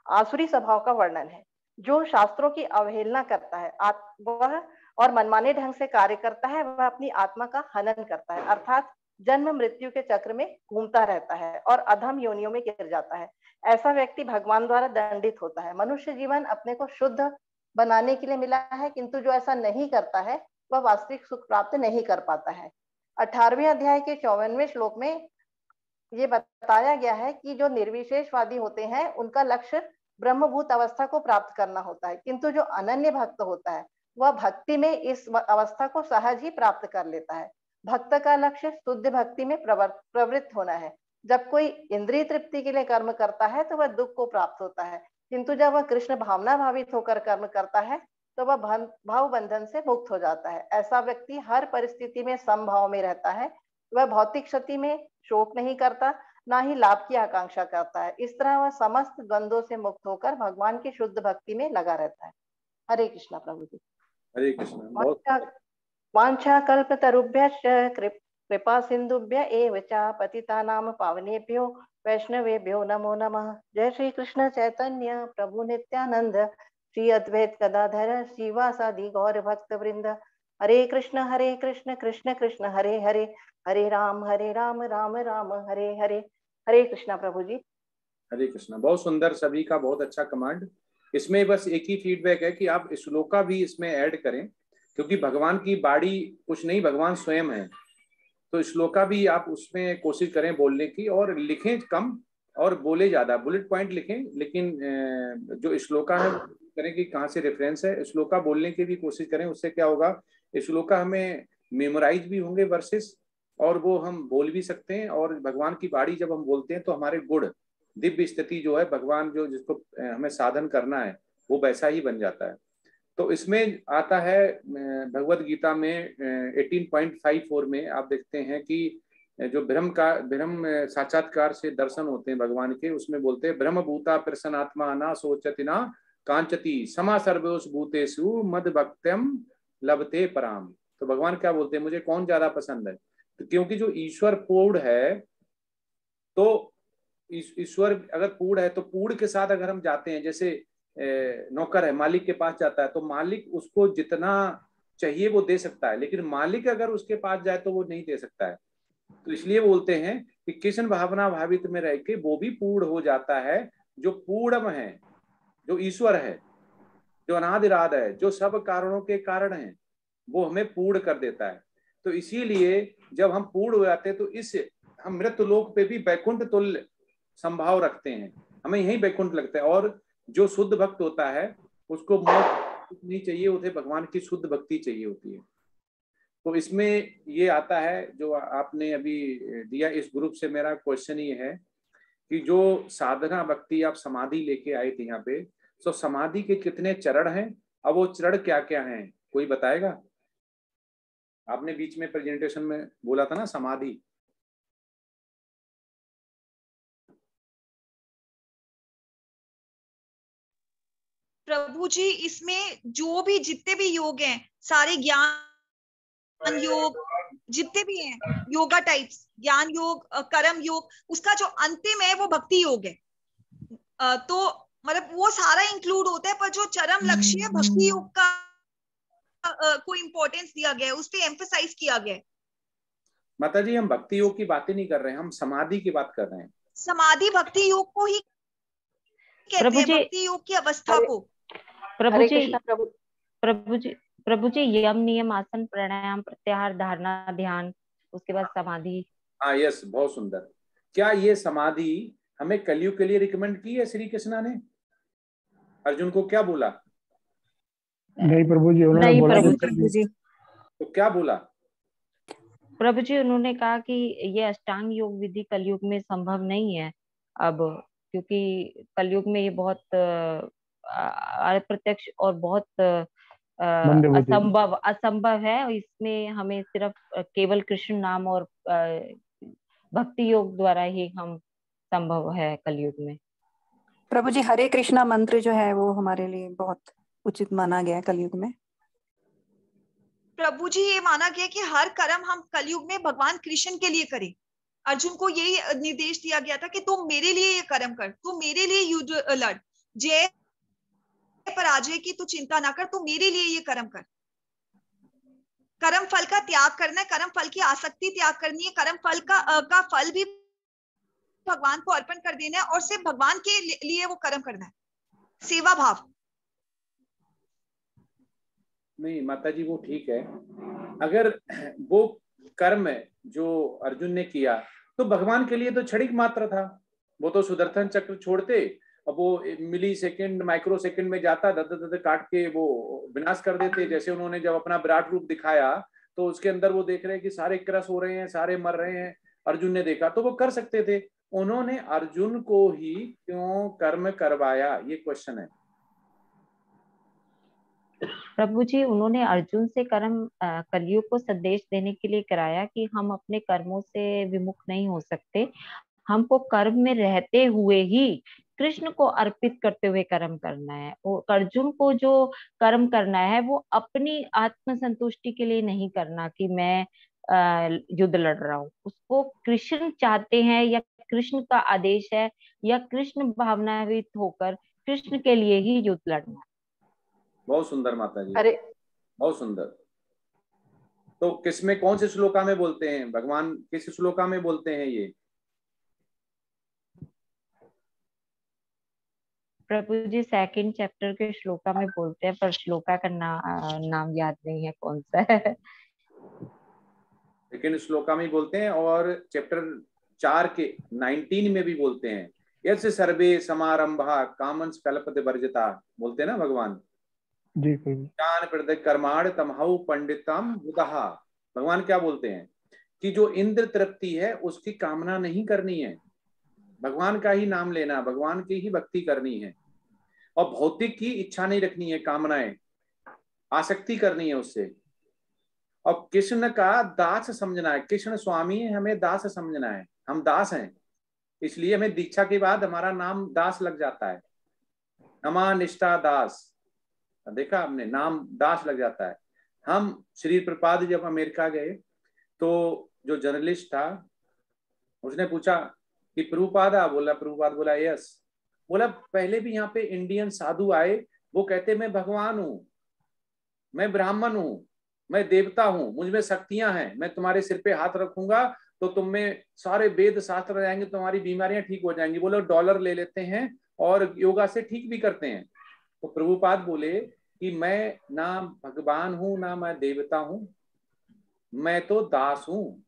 आसुरी स्वभाव का वर्णन है। जो शास्त्रों की अवहेलना करता है वह और मनमाने ढंग से कार्य करता है, वह अपनी आत्मा का हनन करता है, अर्थात जन्म मृत्यु के चक्र में घूमता रहता है और अधम योनियों में गिर जाता है। ऐसा व्यक्ति भगवान द्वारा दंडित होता है। मनुष्य जीवन अपने को शुद्ध बनाने के लिए मिला है, किंतु जो ऐसा नहीं करता है वह वास्तविक सुख प्राप्त नहीं कर पाता है। 18वें अध्याय के 54वें श्लोक में ये बताया गया है कि जो निर्विशेषवादी होते हैं उनका लक्ष्य ब्रह्मभूत अवस्था को प्राप्त करना होता है, किंतु जो अनन्य भक्त होता है वह भक्ति में इस अवस्था को सहज ही प्राप्त कर लेता है। भक्त का लक्ष्य शुद्ध भक्ति में प्रवृत्त होना है। जब कोई इंद्रिय तृप्ति के लिए कर्म करता है तो वह दुख को प्राप्त होता है, किंतु जब वह कृष्ण भावना भावित होकर कर्म करता है तो वह भाव बंधन से मुक्त हो जाता है। ऐसा व्यक्ति हर परिस्थिति में समभाव में रहता है। वह भौतिक क्षति में शोक नहीं करता, ना ही लाभ की आकांक्षा करता है। इस तरह वह समस्त द्वंद्वों से मुक्त होकर भगवान की शुद्ध भक्ति में लगा रहता है। हरे कृष्णा प्रभु जी। हरे कृष्णा। वांछा कल्पतरुभ्यश्च कृपा सिंधुभ्य एव च पतितानां पावनेभ्यो वैष्णवेभ्यो नमो नमः। जय श्री कृष्ण चैतन्य प्रभु नित्यानंद, श्री अद्वैत गदाधर श्रीवासादि गौर भक्त वृंद। हरे कृष्ण कृष्ण कृष्ण हरे हरे, हरे राम राम राम हरे हरे, हरे कृष्णा प्रभु जी। हरे कृष्णा। बहुत सुंदर, सभी का बहुत अच्छा कमांड। इसमें बस एक ही फीडबैक है कि आप श्लोका भी इसमें ऐड करें, क्योंकि भगवान की बाड़ी कुछ नहीं, भगवान स्वयं है। तो श्लोका भी आप उसमें कोशिश करें बोलने की, और लिखें कम और बोले ज्यादा, बुलेट पॉइंट लिखें, लेकिन जो श्लोका है करें कि कहाँ से रेफरेंस है। श्लोका बोलने की भी कोशिश करें, उससे क्या होगा, श्लोका हमें मेमोराइज भी होंगे वर्सेस, और वो हम बोल भी सकते हैं। और भगवान की बाड़ी जब हम बोलते हैं तो हमारे गुण, दिव्य स्थिति जो है, भगवान जो जिसको हमें साधन करना है वो वैसा ही बन जाता है। तो इसमें आता है भगवत गीता में 18.54 में आप देखते हैं कि जो ब्रह्म साक्षात्कार से दर्शन होते हैं भगवान के, उसमें बोलते हैं ब्रह्म भूता प्रसन्नात्मा ना सोचति ना कांचति समा सर्वोस भूतेषु मद भक्त्यम लभते पराम। तो भगवान क्या बोलते हैं, मुझे कौन ज्यादा पसंद है? तो क्योंकि जो ईश्वर पूर्ण है, तो ईश्वर अगर पूर्ण है तो पूर्ण के साथ अगर हम जाते हैं, जैसे नौकर है मालिक के पास जाता है, तो मालिक उसको जितना चाहिए वो दे सकता है, लेकिन मालिक अगर उसके पास जाए तो वो नहीं दे सकता है। तो इसलिए बोलते हैं कि कृष्ण भावना भावित में रह के वो भी पूर्ण हो जाता है, जो पूर्णम है, जो ईश्वर है, जो अनादिराद है, जो सब कारणों के कारण है, वो हमें पूर्ण कर देता है। तो इसीलिए जब हम पूर्ण हो जाते हैं तो इस हम मृत्यु लोक पे भी वैकुंठ तुल्य संभाव रखते हैं, हमें यही वैकुंठ लगता है। और जो शुद्ध भक्त होता है उसको मोक्ष नहीं चाहिए, उसे भगवान की शुद्ध भक्ति चाहिए होती है। तो इसमें ये आता है जो आपने अभी दिया, इस ग्रुप से मेरा क्वेश्चन ये है कि जो साधना भक्ति आप समाधि लेके आए थे यहाँ पे, तो समाधि के कितने चरण हैं, अब वो चरण क्या क्या हैं, कोई बताएगा? आपने बीच में प्रेजेंटेशन में बोला था ना समाधि। प्रभु जी इसमें जो भी जितने भी योग हैं, सारे ज्ञान योग जितने भी हैं, योगा टाइप्स, ज्ञान योग, कर्म योग, उसका जो अंतिम है वो भक्ति योग है। तो मतलब वो सारा इंक्लूड होता है, पर जो चरम लक्ष्य है भक्ति योग का को इम्पोर्टेंस दिया गया है, उस पर एम्फसाइज किया गया है। माता जी हम भक्ति योग की बातें नहीं कर रहे हैं, हम समाधि की बात कर रहे हैं। समाधि भक्ति योग को ही कहते हैं, भक्ति योग की अवस्था को। प्रभु जी यम नियम आसन प्राणायाम प्रत्याहार धारणा ध्यान, उसके बाद समाधि। हाँ यस, बहुत सुंदर। क्या ये समाधि हमें कलयुग के लिए रिकमेंड की है श्री कृष्णा ने? अर्जुन को क्या बोला? नहीं प्रभु जी, उन्होंने बोला प्रभु जी। तो क्या बोला प्रभु जी? उन्होंने कहा कि ये अष्टांग योग विधि कलयुग में संभव नहीं है अब, क्योंकि कलयुग में ये बहुत अप्रत्यक्ष और बहुत असंभव है। इसमें हमें सिर्फ केवल कृष्ण नाम और भक्ति योग द्वारा ही हम संभव है कलयुग में। प्रभु जी हरे कृष्णा मंत्र जो है वो हमारे लिए बहुत उचित माना गया है कलयुग में। प्रभु जी ये माना गया कि हर कर्म हम कलयुग में भगवान कृष्ण के लिए करें। अर्जुन को यही निर्देश दिया गया था कि तुम मेरे लिए ये कर्म कर, तुम मेरे लिए युद्ध लड़, जय पराजय की तू चिंता ना कर, तू मेरे लिए ये कर्म कर। कर्म फल का त्याग करना है, कर्म फल की आसक्ति त्याग करनी है, कर्म फल का फल भी भगवान को अर्पण कर देना है और सिर्फ भगवान के लिए वो कर्म करना है, सेवा भाव। नहीं माता जी वो ठीक है, अगर वो कर्म जो अर्जुन ने किया तो भगवान के लिए तो क्षणिक मात्र था, वो तो सुदर्शन चक्र छोड़ते अब वो मिली सेकंड माइक्रो सेकंड में जाता, दद काट के वो विनाश कर देते। जैसे उन्होंने जब अपना विराट रूप दिखाया तो उसके अंदर वो देख रहे हैं कि सारे क्रस हो रहे हैं, सारे मर रहे हैं, अर्जुन ने देखा तो वो कर सकते थे, उन्होंने अर्जुन को ही क्यों कर्म करवाया, ये क्वेश्चन है। प्रभु जी उन्होंने अर्जुन से कर्म कलयुग को संदेश देने के लिए कराया कि हम अपने कर्मों से विमुख नहीं हो सकते, हमको कर्म में रहते हुए ही कृष्ण को अर्पित करते हुए कर्म करना है। अर्जुन को जो कर्म करना है वो अपनी आत्म संतुष्टि के लिए नहीं करना कि मैं युद्ध लड़ रहा हूँ, उसको कृष्ण चाहते हैं या कृष्ण का आदेश है या कृष्ण भावनान्वित होकर कृष्ण के लिए ही युद्ध लड़ना। बहुत सुंदर माता जी, अरे बहुत सुंदर। तो किसमें कौन से श्लोका में बोलते हैं भगवान, किस श्लोका में बोलते हैं ये? प्रभु जी सेकंड चैप्टर के श्लोका में बोलते हैं, पर श्लोका का नाम याद नहीं है कौन सा है। लेकिन श्लोका में बोलते हैं, और चैप्टर 4 के 19 में भी बोलते हैं, यस्य सर्वे समारंभा कामंस कल्पते वर्जिता, बोलते हैं ना भगवान। जी प्रभु। ज्ञान प्रदय कर्माण तमहु पंडितम बुधहा। भगवान क्या बोलते हैं कि जो इंद्र तृप्ति है उसकी कामना नहीं करनी है, भगवान का ही नाम लेना, भगवान की ही भक्ति करनी है, और भौतिक की इच्छा नहीं रखनी है, कामनाएं आसक्ति करनी है उससे। और कृष्ण का दास समझना है, कृष्ण स्वामी है, हमें दास समझना है, हम दास हैं, इसलिए हमें दीक्षा के बाद हमारा नाम दास लग जाता है, नमा निष्ठा दास, देखा आपने, नाम दास लग जाता है। हम श्री प्रपाद जब अमेरिका गए तो जो जर्नलिस्ट था उसने पूछा कि प्रभुपादा, बोला प्रभुपाद, बोला यस, बोला पहले भी यहाँ पे इंडियन साधु आए, वो कहते मैं भगवान हूं, मैं ब्राह्मण हूं, मैं देवता हूं, मुझ में शक्तियां हैं, मैं तुम्हारे सिर पे हाथ रखूंगा तो तुम में सारे वेद शास्त्र जाएंगे, तुम्हारी बीमारियां ठीक हो जाएंगी, बोले डॉलर ले लेते हैं और योगा से ठीक भी करते हैं। तो प्रभुपाद बोले कि मैं ना भगवान हूं ना मैं देवता हूं, मैं तो दास हूं,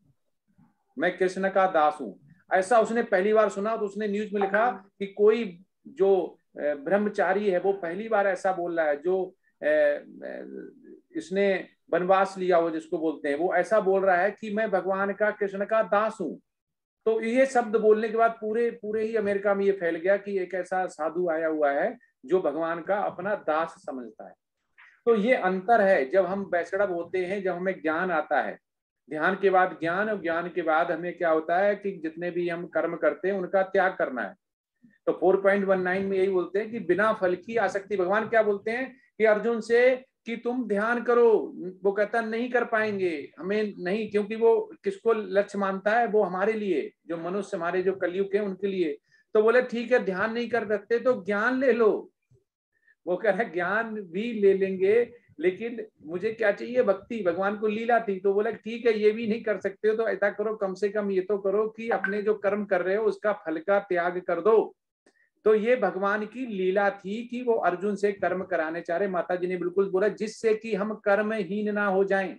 मैं कृष्ण का दास हूं। ऐसा उसने पहली बार सुना तो उसने न्यूज में लिखा कि कोई जो ब्रह्मचारी है वो पहली बार ऐसा बोल रहा है, जो इसने वनवास लिया हो जिसको बोलते हैं, वो ऐसा बोल रहा है कि मैं भगवान का, कृष्ण का दास हूं। तो ये शब्द बोलने के बाद पूरे ही अमेरिका में ये फैल गया कि एक ऐसा साधु आया हुआ है जो भगवान का अपना दास समझता है। तो ये अंतर है, जब हम वैष्णव होते हैं, जब हमें ज्ञान आता है, ध्यान के बाद ज्ञान, और ज्ञान के बाद हमें क्या होता है कि जितने भी हम कर्म करते हैं उनका त्याग करना है। तो 4.19 में यही बोलते हैं कि बिना फल की आसक्ति, भगवान क्या बोलते हैं कि अर्जुन से कि तुम ध्यान करो, वो कहता नहीं कर पाएंगे, हमें नहीं, क्योंकि वो किसको लक्ष्य मानता है, वो हमारे लिए, जो मनुष्य हमारे जो कलयुग है उनके लिए। तो बोले ठीक है, ध्यान नहीं कर सकते तो ज्ञान ले लो। वो कह रहा है ज्ञान भी ले लेंगे, लेकिन मुझे क्या चाहिए, भक्ति, भगवान को लीला थी। तो बोला ठीक है, ये भी नहीं कर सकते हो तो ऐसा करो, कम से कम ये तो करो कि अपने जो कर्म कर रहे हो उसका फल का त्याग कर दो। तो ये भगवान की लीला थी कि वो अर्जुन से कर्म कराने चाह रहे। माता जी ने बिल्कुल बोला जिससे कि हम कर्महीन ना हो जाएं।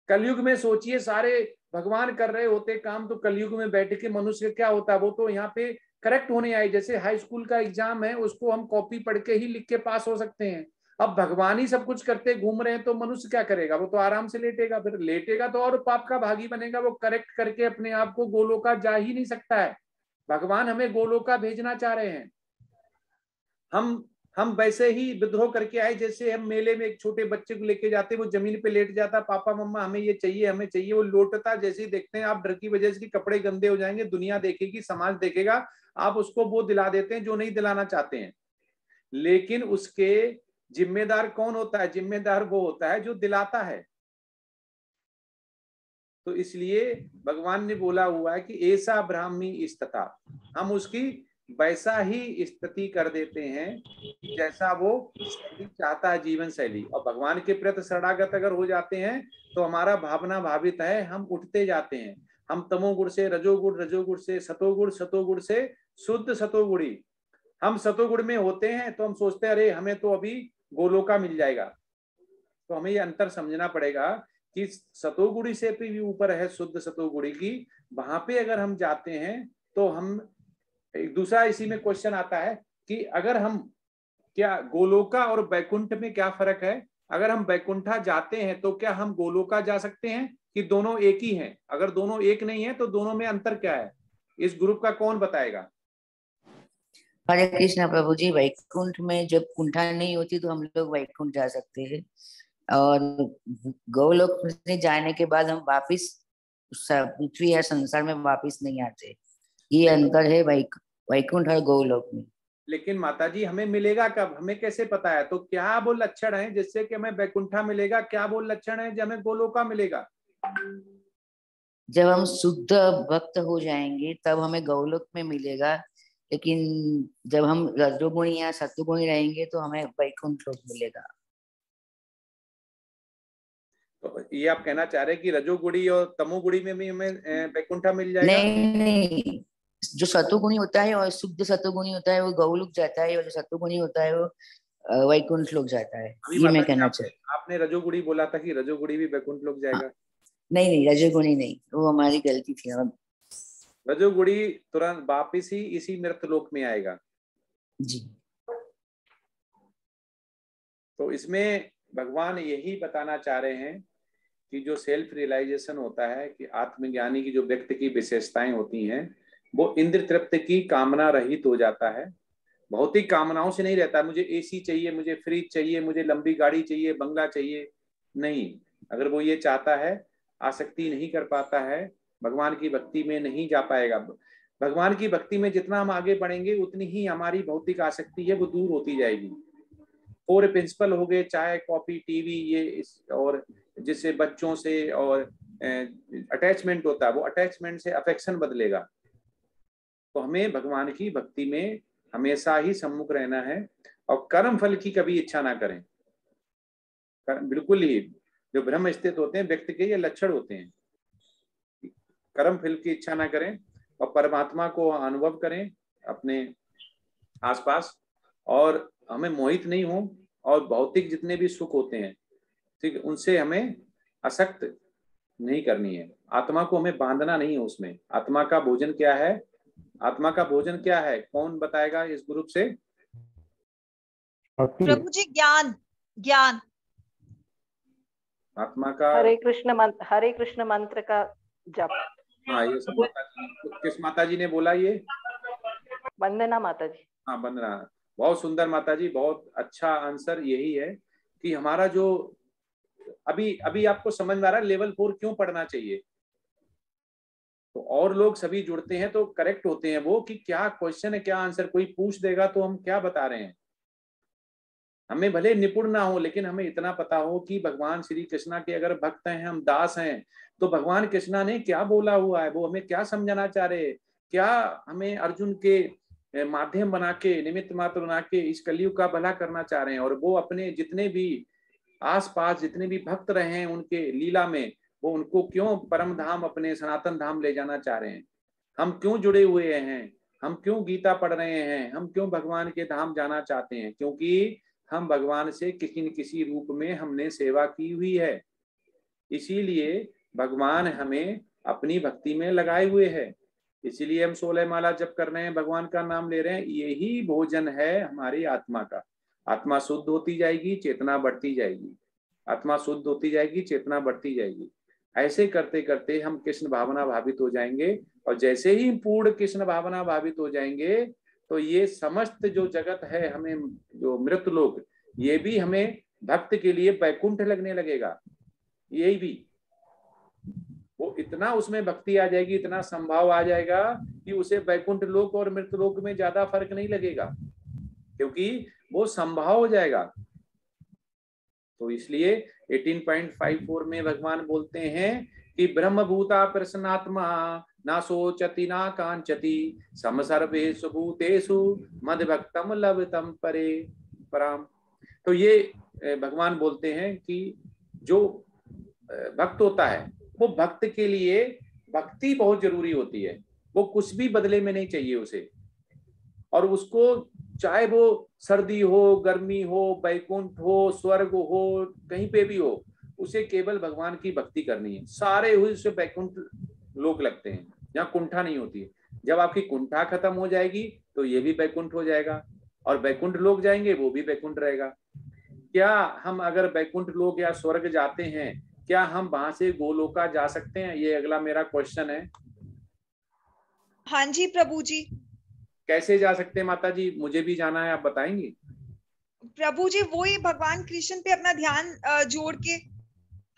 कलयुग में सोचिए, सारे भगवान कर रहे होते काम, तो कलयुग में बैठ के मनुष्य क्या होता, वो तो यहाँ पे करेक्ट होने आए। जैसे हाई स्कूल का एग्जाम है, उसको हम कॉपी पढ़ के ही लिख के पास हो सकते हैं। अब भगवान ही सब कुछ करते घूम रहे हैं तो मनुष्य क्या करेगा, वो तो आराम से लेटेगा, फिर लेटेगा तो और पाप का भागी बनेगा। वो करेक्ट करके अपने आप को गोलोका जा ही नहीं सकता है। भगवान हमें गोलोका भेजना चाह रहे हैं। हम वैसे ही विद्रोह करके आए, जैसे हम मेले में एक छोटे बच्चे को लेके जाते, वो जमीन पे लेट जाता, पापा मम्मा हमें ये चाहिए हमें चाहिए, वो लौटता, जैसे ही देखते हैं आप डर की वजह से कपड़े गंदे हो जाएंगे, दुनिया देखेगी, समाज देखेगा, आप उसको वो दिला देते हैं जो नहीं दिलाना चाहते हैं। लेकिन उसके जिम्मेदार कौन होता है, जिम्मेदार वो होता है जो दिलाता है। तो इसलिए भगवान ने बोला हुआ है कि ऐसा ब्राह्मी स्तथा, हम उसकी वैसा ही स्थिति कर देते हैं जैसा वो चाहता है जीवन शैली। और भगवान के प्रति शरणागत अगर हो जाते हैं तो हमारा भावना भावित है, हम उठते जाते हैं। हम तमोगुण से रजोगुण, रजोगुण से सतोगुण, सतोगुण से शुद्ध सतोगुणी। हम सतोगुण में होते हैं तो हम सोचते हैं अरे हमें तो अभी गोलोका मिल जाएगा। तो हमें ये अंतर समझना पड़ेगा कि सतोगुणी से भी ऊपर है शुद्ध सतोगुणी की, वहां पे अगर हम जाते हैं तो हम एक दूसरा इसी में क्वेश्चन आता है कि अगर हम, क्या गोलोका और बैकुंठ में क्या फर्क है? अगर हम बैकुंठा जाते हैं तो क्या हम गोलोका जा सकते हैं कि दोनों एक ही हैं? अगर दोनों एक नहीं है तो दोनों में अंतर क्या है? इस ग्रुप का कौन बताएगा? हरे कृष्णा प्रभु जी, वैकुंठ में जब कुंठा नहीं होती तो हम लोग वैकुंठ जा सकते हैं, और गोलोक में जाने के बाद हम वापिस पृथ्वी या संसार में वापिस नहीं आते। ये अंतर है वैकुंठ और गोलोक में। लेकिन माता जी हमें मिलेगा कब, हमें कैसे पता है? तो क्या वो लक्षण है जिससे कि हमें वैकुंठा मिलेगा? क्या वो लक्षण है जो हमें गोलोका मिलेगा? जब हम शुद्ध भक्त हो जाएंगे तब हमें गोलोक में मिलेगा, लेकिन जब हम रजोगुणी या सत्वगुणी रहेंगे तो हमें वैकुंठ लोक मिलेगा। तो ये आप कहना चाह रहे हैं कि रजोगुणी और तमोगुणी में भी हमें वैकुंठा मिल जाएगा? नहीं, जो सतोगुणी होता है और शुद्ध सतोगुणी होता है वो गौलोक जाता है, और जो सतोगुणी होता है वो वैकुंठ लोक जाता है। ये मैं कहना चाहता। आपने रजोगुणी बोला था कि रजोगुणी भी वैकुंठ लोक जाएगा। नहीं नहीं, रजोगुणी नहीं, वो हमारी गलती थी। रजोगुणी तुरंत वापिस ही इसी मृत लोक में आएगा जी। तो इसमें भगवान यही बताना चाह रहे हैं कि जो सेल्फ रियलाइजेशन होता है कि आत्मज्ञानी की जो व्यक्ति की विशेषताएं होती हैं वो इंद्र तृप्त की कामना रहित हो जाता है। भौतिक कामनाओं से नहीं रहता, मुझे एसी चाहिए, मुझे फ्रिज चाहिए, मुझे लंबी गाड़ी चाहिए, बंगला चाहिए, नहीं। अगर वो ये चाहता है, आसक्ति नहीं कर पाता है, भगवान की भक्ति में नहीं जा पाएगा। भगवान की भक्ति में जितना हम आगे बढ़ेंगे उतनी ही हमारी भौतिक आसक्ति है वो दूर होती जाएगी। 4 प्रिंसिपल हो गए, चाय कॉफी टीवी ये और जिससे बच्चों से और अटैचमेंट होता है, वो अटैचमेंट से अफेक्शन बदलेगा। तो हमें भगवान की भक्ति में हमेशा ही सम्मुख रहना है और कर्म फल की कभी इच्छा ना करें। बिल्कुल ही जो ब्रह्म स्थित होते हैं व्यक्ति के ये लक्षण होते हैं, कर्म फल की इच्छा ना करें और परमात्मा को अनुभव करें अपने आसपास, और हमें मोहित नहीं हो, और भौतिक जितने भी सुख होते हैं ठीक उनसे हमें आसक्त नहीं करनी है। आत्मा को हमें बांधना नहीं है उसमें। आत्मा का भोजन क्या है? आत्मा का भोजन क्या है? कौन बताएगा इस ग्रुप से? प्रभु जी ज्ञान। ज्ञान आत्मा का हरे कृष्ण मंत्र का जप। हाँ, ये सब किस माता जी ने बोला ये? वंदना माता जी। हाँ, वंदना, बहुत सुंदर माता जी, बहुत अच्छा आंसर यही है कि हमारा जो अभी आपको समझ में आ रहा है लेवल 4 क्यों पढ़ना चाहिए। तो और लोग सभी जुड़ते हैं तो करेक्ट होते हैं वो कि क्या क्वेश्चन है, क्या आंसर। कोई पूछ देगा तो हम क्या बता रहे हैं। हमें भले निपुण ना हो लेकिन हमें इतना पता हो कि भगवान श्री कृष्णा के अगर भक्त हैं, हम दास हैं, तो भगवान कृष्णा ने क्या बोला हुआ है, वो हमें क्या समझाना चाह रहे हैं, क्या हमें अर्जुन के माध्यम बना के, निमित्त मात्र बना के इस कलयुग का भला करना चाह रहे हैं। और वो अपने जितने भी आसपास जितने भी भक्त रहे हैं उनके लीला में, वो उनको क्यों परम धाम, अपने सनातन धाम ले जाना चाह रहे हैं। हम क्यों जुड़े हुए हैं, हम क्यों गीता पढ़ रहे हैं, हम क्यों भगवान के धाम जाना चाहते हैं? क्योंकि हम भगवान से किसी न किसी रूप में हमने सेवा की हुई है, इसीलिए भगवान हमें अपनी भक्ति में लगाए हुए है। इसीलिए हम 16 माला जप कर रहे हैं, भगवान का नाम ले रहे हैं। यही भोजन है हमारी आत्मा का। आत्मा शुद्ध होती जाएगी, चेतना बढ़ती जाएगी। आत्मा शुद्ध होती जाएगी, चेतना बढ़ती जाएगी। ऐसे करते करते हम कृष्ण भावना भावित हो जाएंगे, और जैसे ही पूर्ण कृष्ण भावना भावित हो जाएंगे तो ये समस्त जो जगत है, हमें जो मृत लोक, ये भी हमें भक्त के लिए वैकुंठ लगने लगेगा। यही भी वो इतना उसमें भक्ति आ जाएगी, इतना संभाव आ जाएगा कि उसे वैकुंठ लोक और मृत लोक में ज्यादा फर्क नहीं लगेगा, क्योंकि वो संभाव हो जाएगा। तो इसलिए 18.54 में भगवान बोलते हैं कि ब्रह्म भूता प्रसन्नात्मा ना सोचति ना कांचति सम सर्वेषु भूतेषु मद भक्तम लभतम परे पराम। तो ये भगवान बोलते हैं कि जो भक्त होता है वो भक्त के लिए भक्ति बहुत जरूरी होती है। वो कुछ भी बदले में नहीं चाहिए उसे, और उसको चाहे वो सर्दी हो, गर्मी हो, बैकुंठ हो, स्वर्ग हो, कहीं पे भी हो, उसे केवल भगवान की भक्ति करनी है। सारे हुए उसे बैकुंठ लोक लगते हैं, जहाँ कुंठा नहीं होती है। जब आपकी कुंठा खत्म हो जाएगी तो ये भी बैकुंठ हो जाएगा, और बैकुंठ लोक जाएंगे वो भी बैकुंठ रहेगा। क्या हम अगर बैकुंठ लोक या स्वर्ग जाते हैं, क्या हम वहां से गोलोका जा सकते हैं? ये अगला मेरा क्वेश्चन है। हाँ जी प्रभु जी। कैसे जा सकते हैं माता जी? मुझे भी जाना है, आप बताएंगी? प्रभु जी वही भगवान कृष्ण पे अपना ध्यान जोड़ के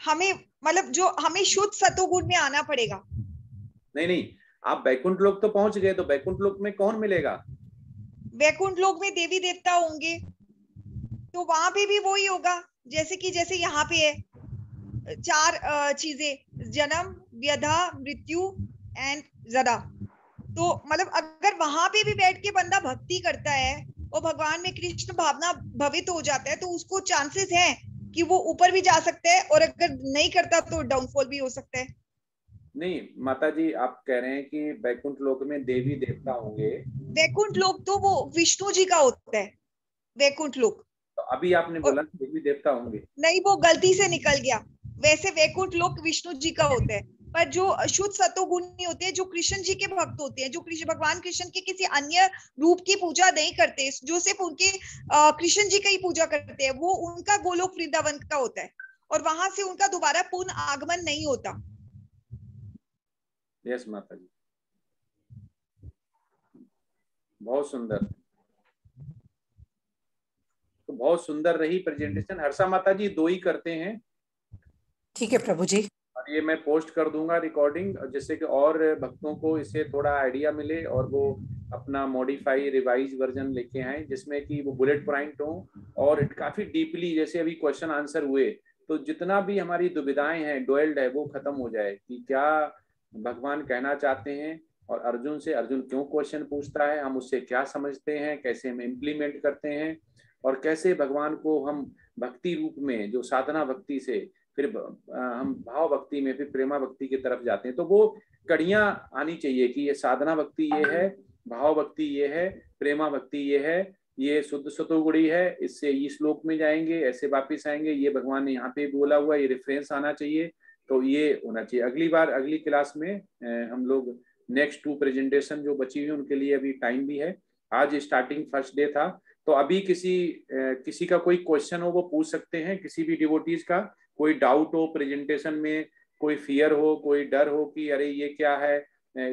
हमें, मतलब जो हमें शुद्ध सतोगुण में आना पड़ेगा। नहीं, आप बैकुंठ लोक तो पहुंच गए, तो बैकुंठ लोक में कौन मिलेगा? बैकुंठ लोक में देवी देवता होंगे, तो वहां पे भी वही होगा जैसे यहाँ पे है 4 चीजें, जन्म, व्यधा, मृत्यु एंड जरा। तो मतलब अगर वहां पे भी बैठ के बंदा भक्ति करता है और भगवान में कृष्ण भावना भवित हो जाता है, तो उसको चांसेस हैं कि वो ऊपर भी जा सकता है, और अगर नहीं करता तो डाउनफॉल भी हो सकता है। नहीं माता जी, आप कह रहे हैं कि वैकुंठ लोक में देवी देवता होंगे। वैकुंठ लोक तो वो विष्णु जी का होता है, वैकुंठ लोक। तो अभी आपने बोला देवी देवता होंगे। नहीं, वो गलती से निकल गया। वैसे वैकुंठ लोक विष्णु जी का होता है, पर जो शुद्ध सतोगुणी होते हैं, जो कृष्ण जी के भक्त होते हैं, जो भगवान कृष्ण के किसी अन्य रूप की पूजा नहीं करते, जो सिर्फ उनके कृष्ण जी का ही पूजा करते हैं, वो उनका गोलोक वृंदावन का होता है, और वहां से उनका दोबारा पुनः आगमन नहीं होता। यस माता जी, बहुत सुंदर। तो बहुत सुंदर रही प्रेजेंटेशन। हर्षा माता जी 2 ही करते हैं। ठीक है प्रभु जी। और ये मैं पोस्ट कर दूंगा रिकॉर्डिंग, जिससे कि और भक्तों को इससे थोड़ा आइडिया मिले और वो अपना मॉडिफाई रिवाइज वर्जन लेके आए, जिसमें कि वो बुलेट पॉइंट हो और काफी डीपली, जैसे अभी क्वेश्चन आंसर हुए, तो जितना भी हमारी दुविधाएं हैं डोइल्ड है वो खत्म हो जाए कि क्या भगवान कहना चाहते हैं, और अर्जुन से अर्जुन क्यों क्वेश्चन पूछता है, हम उससे क्या समझते हैं, कैसे हम इम्प्लीमेंट करते हैं, और कैसे भगवान को हम भक्ति रूप में, जो साधना भक्ति से फिर हम भाव भक्ति में, फिर प्रेमा भक्ति की तरफ जाते हैं। तो वो कड़ियां आनी चाहिए कि ये साधना भक्ति ये है, भाव भक्ति ये है, प्रेमा भक्ति ये है, ये शुद्ध सतोगुणी है, इससे इस श्लोक में जाएंगे, ऐसे वापिस आएंगे, ये भगवान ने यहाँ पे बोला हुआ, ये रेफरेंस आना चाहिए। तो ये होना चाहिए। अगली बार अगली क्लास में हम लोग नेक्स्ट 2 प्रेजेंटेशन जो बची हुई उनके लिए अभी टाइम भी है। आज स्टार्टिंग फर्स्ट डे था, तो अभी किसी का कोई क्वेश्चन हो वो पूछ सकते हैं, किसी भी डिवोटीज का कोई डाउट हो प्रेजेंटेशन में, कोई फियर हो, कोई डर हो कि अरे ये क्या है,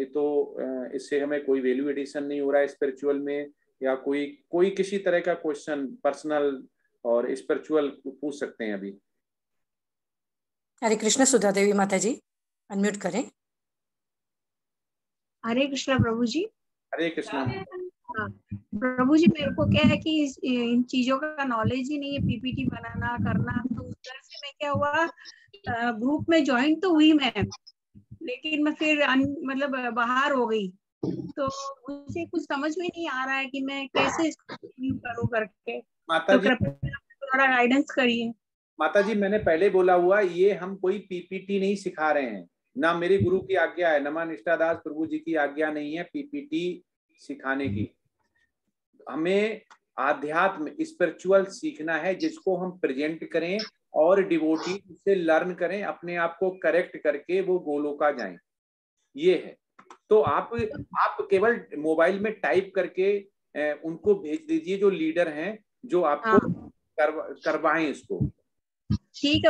तो इससे हमें कोई वैल्यू एडिशन नहीं हो रहा है स्पिरिचुअल में, या कोई किसी तरह का क्वेश्चन पर्सनल और स्पिरिचुअल पूछ सकते हैं अभी। हरे कृष्ण। सुधा देवी माता जी अनम्यूट करें। हरे कृष्णा प्रभु जी। हरे कृष्णा। हाँ प्रभु जी, मेरे को क्या है कि इन चीजों का नॉलेज ही नहीं है, पीपीटी बनाना करना। तो उस तरह से मैं क्या हुआ, ग्रुप में ज्वाइन तो हुई मैं, लेकिन मैं फिर मतलब बाहर हो गई। तो मुझे कुछ समझ में नहीं आ रहा है कि मैं कैसे करूँ करके। माता जी थोड़ा गाइडेंस करिए। माता जी, मैंने पहले बोला हुआ, ये हम कोई पीपीटी नहीं सिखा रहे हैं, ना मेरे गुरु की आज्ञा है, नमा निष्ठादास प्रभु जी की आज्ञा नहीं है पीपीटी सिखाने की। हमें आध्यात्म स्पिरिचुअल सीखना है, जिसको हम प्रेजेंट करें और डिवोटी से लर्न करें, अपने आप को करेक्ट करके वो गोलोका जाएं, ये है। तो आप केवल मोबाइल में टाइप करके उनको भेज दीजिए, जो लीडर हैं, जो आपको करवाएं इसको। ठीक है।